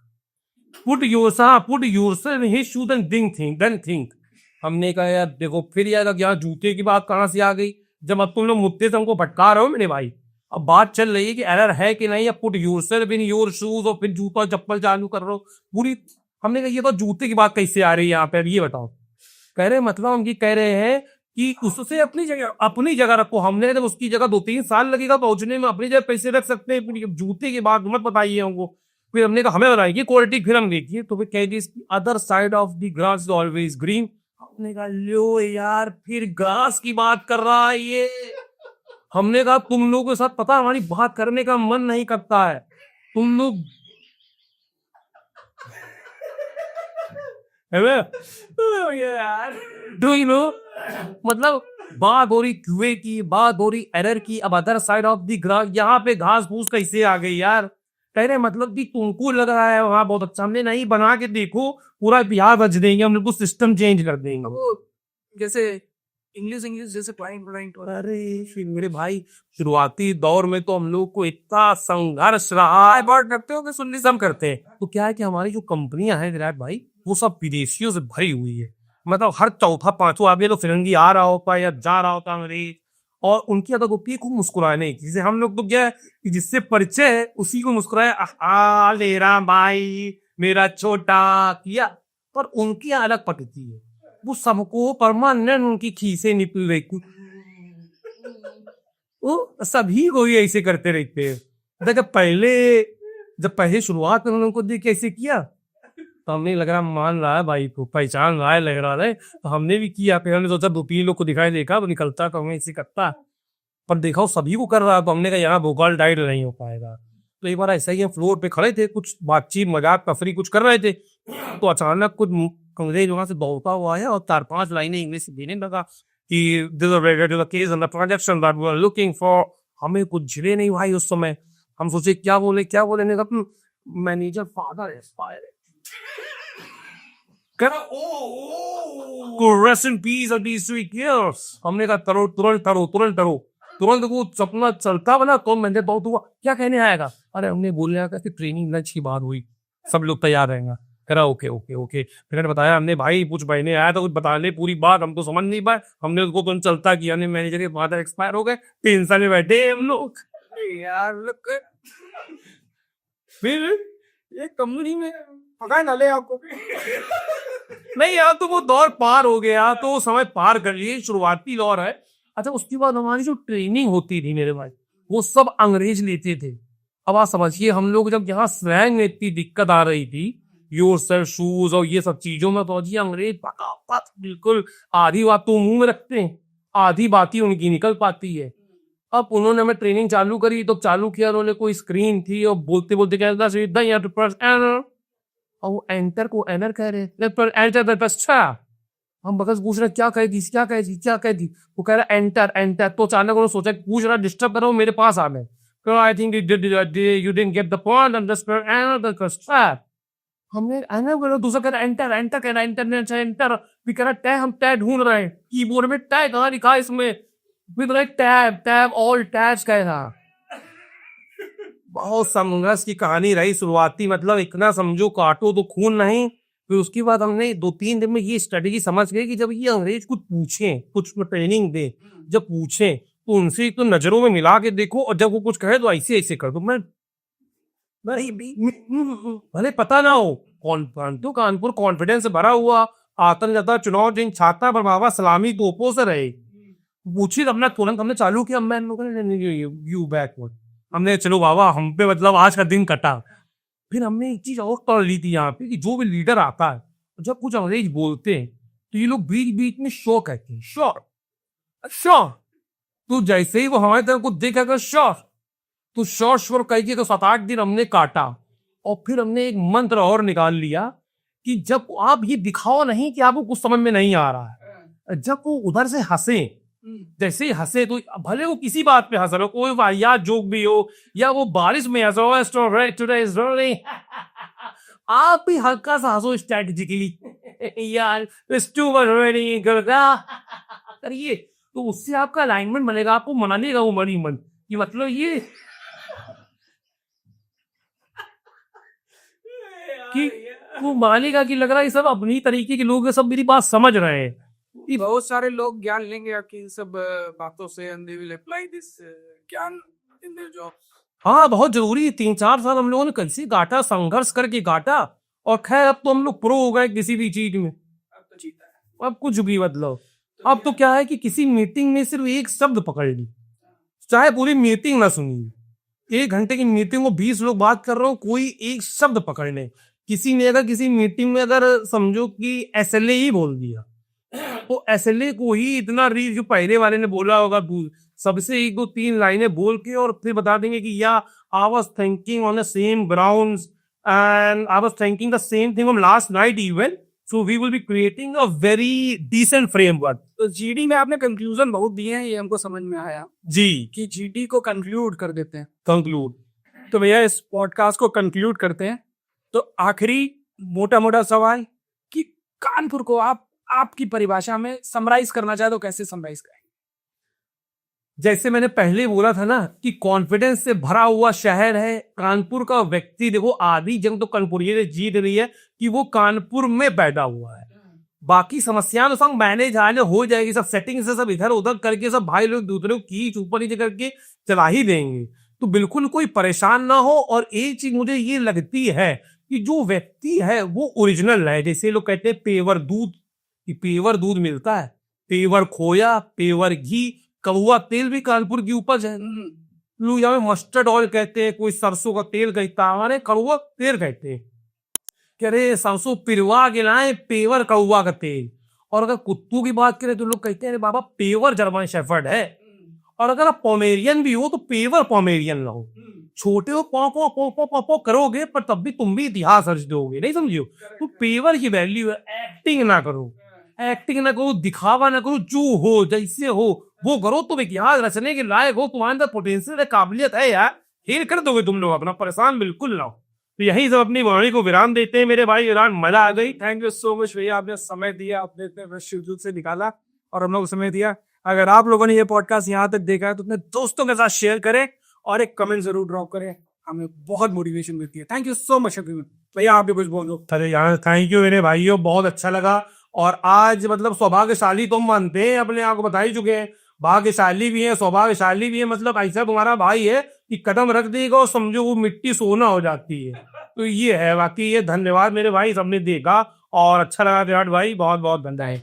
put yourself in his shoes and then think. हमने कहा यार देखो फिर यार यहाँ जूते की बात कहाँ से आ गई, जब अब तुम लोग मुद्दे से हमको भटका रहे हो मेरे भाई। अब बात चल रही है कि एरर है कि नहीं, या put yourself in your shoes, और फिर जूता चप्पल चालू कर रहे हो पूरी। हमने कहा ये तो जूते की बात कैसे आ रही है यहाँ पे, ये बताओ। कह रहे मतलब हम कह रहे हैं कि उससे अपनी जगह रखो। हमने जब उसकी जगह 2-3 साल लगेगा पहुंचने में, अपनी जगह पैसे रख सकते हैं, जूते की बात मत बताइए हमको। फिर हमने कहा हमें बताइए क्वालिटी, फिर हम देखिए। तो फिर कह the other side of the grass is always green. हमने कहा लो यार फिर घास की बात कर रहा है ये। हमने कहा तुम लोगों के साथ पता हमारी बात करने का मन नहीं करता है, तुम लोग यार डू यू नो, मतलब बात हो रही क्यूए की, बात हो रही एरर की। अब other side of the graph यहाँ पे घास फूस कैसे आ गई यार? कह रहे मतलब कि तुमको लग रहा है वहां बहुत अच्छा, हमने नहीं बना के देखो, पूरा बिहार बच देंगे, हम लोग सिस्टम चेंज कर देंगे। वो जैसे इंग्लिश जैसे क्लाइंट क्लाइंट अरे फिर मेरे भाई, शुरुआती दौर में तो हम लोग को इतना संघर्ष रहा है, बहुत करते हो कि सुनने सब करते हैं। तो क्या है कि हमारी जो कंपनियां हैं विराट भाई, वो सब विदेशियों से भरी हुई है। मतलब हर चौथा पांचवा आगे तो फिरंगी आ रहा होता है या जा रहा होता है अंग्रेज, और उनकी आदत होती है खूब मुस्कुराने की। जैसे हम लोग तो क्या है कि जिससे परिचय है उसी को मुस्कुराए, आ लेरा भाई मेरा छोटा किया। पर उनकी अलग पद्धति है, वो सबको परमानेंट उनकी खीसे निकल रही, वो सभी को ही ऐसे करते रहते हैं। देखो जब पहले शुरुआत में उनको देख के ऐसे किया तो हमने लग रहा मान रहा है भाई को, पहचान रहा है, लग रहा है, तो हमने भी किया। फिर हमने सोचा 2-3 लोग को दिखाई देखा तो निकलता तो हमें ऐसे करता, पर देखा वो सभी को कर रहा है, तो हमने कहा यहाँ भोकाल डाइट नहीं हो पाएगा। तो एक बार ऐसा ही हम फ्लोर पे खड़े थे, कुछ बातचीत मजाक तफरी कुछ कर रहे थे, तो अचानक कुछ अंग्रेज वहां से दौड़ता हुआ है और 4-5 लाइनें इंग्लिश देने लगा कि this is related to the case and the transaction that we are looking for. हमें कुछ झिले नहीं भाई उस समय, हम सोचे क्या बोले मैनेजर फादर एक्सपायर है। Rest in peace of these 3 years। हमने कहा तुरंत वो सपना चलता बना तो मैंने बहुत हुआ क्या कहने आएगा। अरे हमने बोलने आया कि ट्रेनिंग लंच की बात हुई, सब लोग तैयार रहेंगे। कह रहा ओके। फिर मैंने बताया हमने भाई कुछ महीने आया था, कुछ बताने पूरी बात हम तो समझ नहीं पाए, हमने उसको तुरंत चलता किया। मैनेजर के फादर एक्सपायर हो गए, टेंशन में बैठे हम लोग यार लोग फिर एक कंपनी में पकाए ना ले आपको नहीं यार, तो वो दौर पार हो गया, तो वो समय पार कर लिए, शुरुआती दौर है। अच्छा उसके बाद हमारी जो ट्रेनिंग होती थी मेरे भाई, वो सब अंग्रेज लेते थे। अब आप समझिए हम लोग जब यहाँ स्लैंग में इतनी दिक्कत आ रही थी, योर सर शूज और ये सब चीजों में, तो जी अंग्रेज पकापत बिल्कुल आधी बात तो मुंह में रखते हैं, आधी बात ही उनकी निकल पाती है। अब उन्होंने हमें ट्रेनिंग चालू करी, तो चालू किया उन्होंने, कोई स्क्रीन थी और बोलते बोलते कहता और वो एंटर को एनर कह रहे, एंटर। हम बस पूछ रहे क्या कह दी, वो कह रहा एंटर। तो अचानक उन्होंने सोचा पूछ रहा डिस्टर्ब करो, मेरे पास आ गए। I think you didn't get the point and just हमने एनर बोला, दूसरा कह रहा एंटर कह रहा एंटर भी कह रहा टैब, हम टैब ढूंढ रहे हैं कीबोर्ड में, टैब कहाँ लिखा है इसमें, टैब ऑल टैब्स कह रहा। बहुत संघर्ष की कहानी रही शुरुआती, मतलब इतना समझो काटो तो खून नहीं। फिर उसके बाद हमने 2-3 दिन में ये स्ट्रेटेजी समझ गए कि जब ये अंग्रेज कुछ पूछें, कुछ ट्रेनिंग दे, जब पूछें तो उनसे तो नजरों में मिला के देखो, और जब वो कुछ कहे तो ऐसे कर दो। मैं भले पता ना हो, कानपुर कॉन्फिडेंस से भरा हुआ, आता जाता चुनाव जिन छाता पर बाबा सलामी तोपों से रहे, पूछी अपना तुरंत हमने चालू किया। मैं यू बैक, हमने चलो बाबा हम पे मतलब आज का दिन कटा। फिर हमने एक चीज और कर ली थी यहाँ पे कि जो भी लीडर आता है, जब कुछ अंग्रेज बोलते हैं तो ये लोग बीच बीच में शो कहते हैं, श्योर। तो जैसे ही वो हमारे तरफ कुछ देखेगा श्योर, तो श्योर कह के तो 7-8 दिन हमने काटा। और फिर हमने एक मंत्र और निकाल लिया कि जब आप ये दिखाओ नहीं कि आपको कुछ समझ में नहीं आ रहा है, जब वो उधर से हंसे, जैसे ही हंसे तो भले वो किसी बात पे हंस रहे हो, कोई वाहियात जोक भी हो, या वो बारिश में हंस रहो, आप भी हल्का सा हंसो स्ट्रेटेजिकली यार करिए, तो उससे आपका अलाइनमेंट बनेगा, आपको मनाने का वो मनी मन कि मतलब ये कि वो मानेगा कि लग रहा है सब अपनी तरीके के लोग सब मेरी बात समझ रहे हैं। बहुत सारे लोग ज्ञान लेंगे आपकी इन सब बातों से, and they will apply this ज्ञान in their job। हाँ बहुत जरूरी, 3-4 साल हम लोगों ने कैसे काटा, संघर्ष करके काटा, और खैर अब तो हम लोग प्रो हो गए किसी भी चीज में। अब तो जीता है, अब कुछ भी मतलब, अब तो क्या है कि किसी मीटिंग में सिर्फ एक शब्द पकड़ ली, चाहे पूरी मीटिंग ना सुनी, 1 घंटे की मीटिंग में 20 लोग बात कर रहे हो, कोई एक शब्द पकड़ ले। किसी ने अगर किसी मीटिंग में अगर समझो कि एसएलए ही बोल दिया, तो एसएलए को ही इतना रीड, जो पहले वाले ने बोला होगा सबसे 1-2-3 लाइनें बोल के, और फिर बता देंगे कि या I was thinking on the same grounds and I was thinking the same thing from last night even, So we will be creating a very decent framework. तो जीडी में आपने कंक्लूजन बहुत दिए हैं, ये हमको समझ में आया जी, कि जीडी को कंक्लूड कर देते हैं। conclude. तो भैया इस पॉडकास्ट को कंक्लूड करते हैं। तो आखिरी मोटा मोटा सवाल कि कानपुर को आप आपकी परिभाषा में समराइज करना चाहे तो कैसे समराइज करें? जैसे मैंने पहले बोला था ना कि कॉन्फिडेंस से भरा हुआ शहर है कानपुर का व्यक्ति। देखो आधी जंग तो कानपुरिये ने जीत रही है कि वो कानपुर में पैदा हुआ है। बाकी समस्याएं तो सब मैनेज आने हो जाएगी, सब सेटिंग से सब इधर उधर करके सब भाई लोग दूसरे को खींच ऊपर नीचे करके चला ही देंगे। तो बिल्कुल कोई परेशान ना हो। और एक चीज मुझे ये लगती है कि जो व्यक्ति है वो ओरिजिनल है। जैसे लोग कहते हैं पेवर दूध, कि पेवर दूध मिलता है, पेवर खोया, पेवर घी, कड़ुआ तेल भी कानपुर की उपज है। लोग यहाँ में मस्टर्ड ऑयल कहते हैं, कोई सरसों का तेल कहता है, हमारे कड़ुआ तेल कहते हैं। कह रहे सरसों पिरवा के लाए, पेवर कड़ुआ का तेल। और अगर कुत्तों की बात करें तो लोग कहते हैं बाबा पेवर जर्मन शेफर्ड है। और अगर आप पोमेरियन भी हो तो पेवर पोमेरियन लो। छोटे हो पौ पौ पौ पौ पौ पौ करोगे पर तब भी तुम भी इतिहास रच दोगे, नहीं समझियो। तो पेवर की वैल्यू है। एक्टिंग ना करो, एक्टिंग ना करो, दिखावा ना करो, जो हो जैसे हो वो करो। तुम इतिहास रचने के लायक हो, तुम्हारे अंदर पोटेंशियल है, काबिलियत है यार, खेल कर दोगे तुम लोग अपना, परेशान बिल्कुल ना हो। तो यही सब अपनी वाणी को विराम देते हैं मेरे भाई। ईरान मजा आ गई। थैंक यू सो मच भैया, आपने समय दिया, आपने इतने शुरू से निकाला और हम लोग को समय दिया। अगर आप लोगों ने ये पॉडकास्ट यहाँ तक देखा है तो अपने दोस्तों के साथ शेयर करें और एक कमेंट जरूर ड्रॉप करें, हमें बहुत मोटिवेशन मिलती है। थैंक यू सो मच भैया, आप भी कुछ बोलो। अरे यार थैंक यू मेरे भाइयों, बहुत अच्छा लगा। और आज मतलब सौभाग्यशाली तुम मानते हैं अपने आप को, बता ही चुके हैं, भाग्यशाली भी है, सौभाग्यशाली भी है। मतलब ऐसा तुम्हारा भाई है कि कदम रख देगा और समझो वो मिट्टी सोना हो जाती है। तो ये है बाकी। ये धन्यवाद मेरे भाई, सबने देखा और अच्छा लगा विराट भाई, बहुत बहुत धन्यवाद।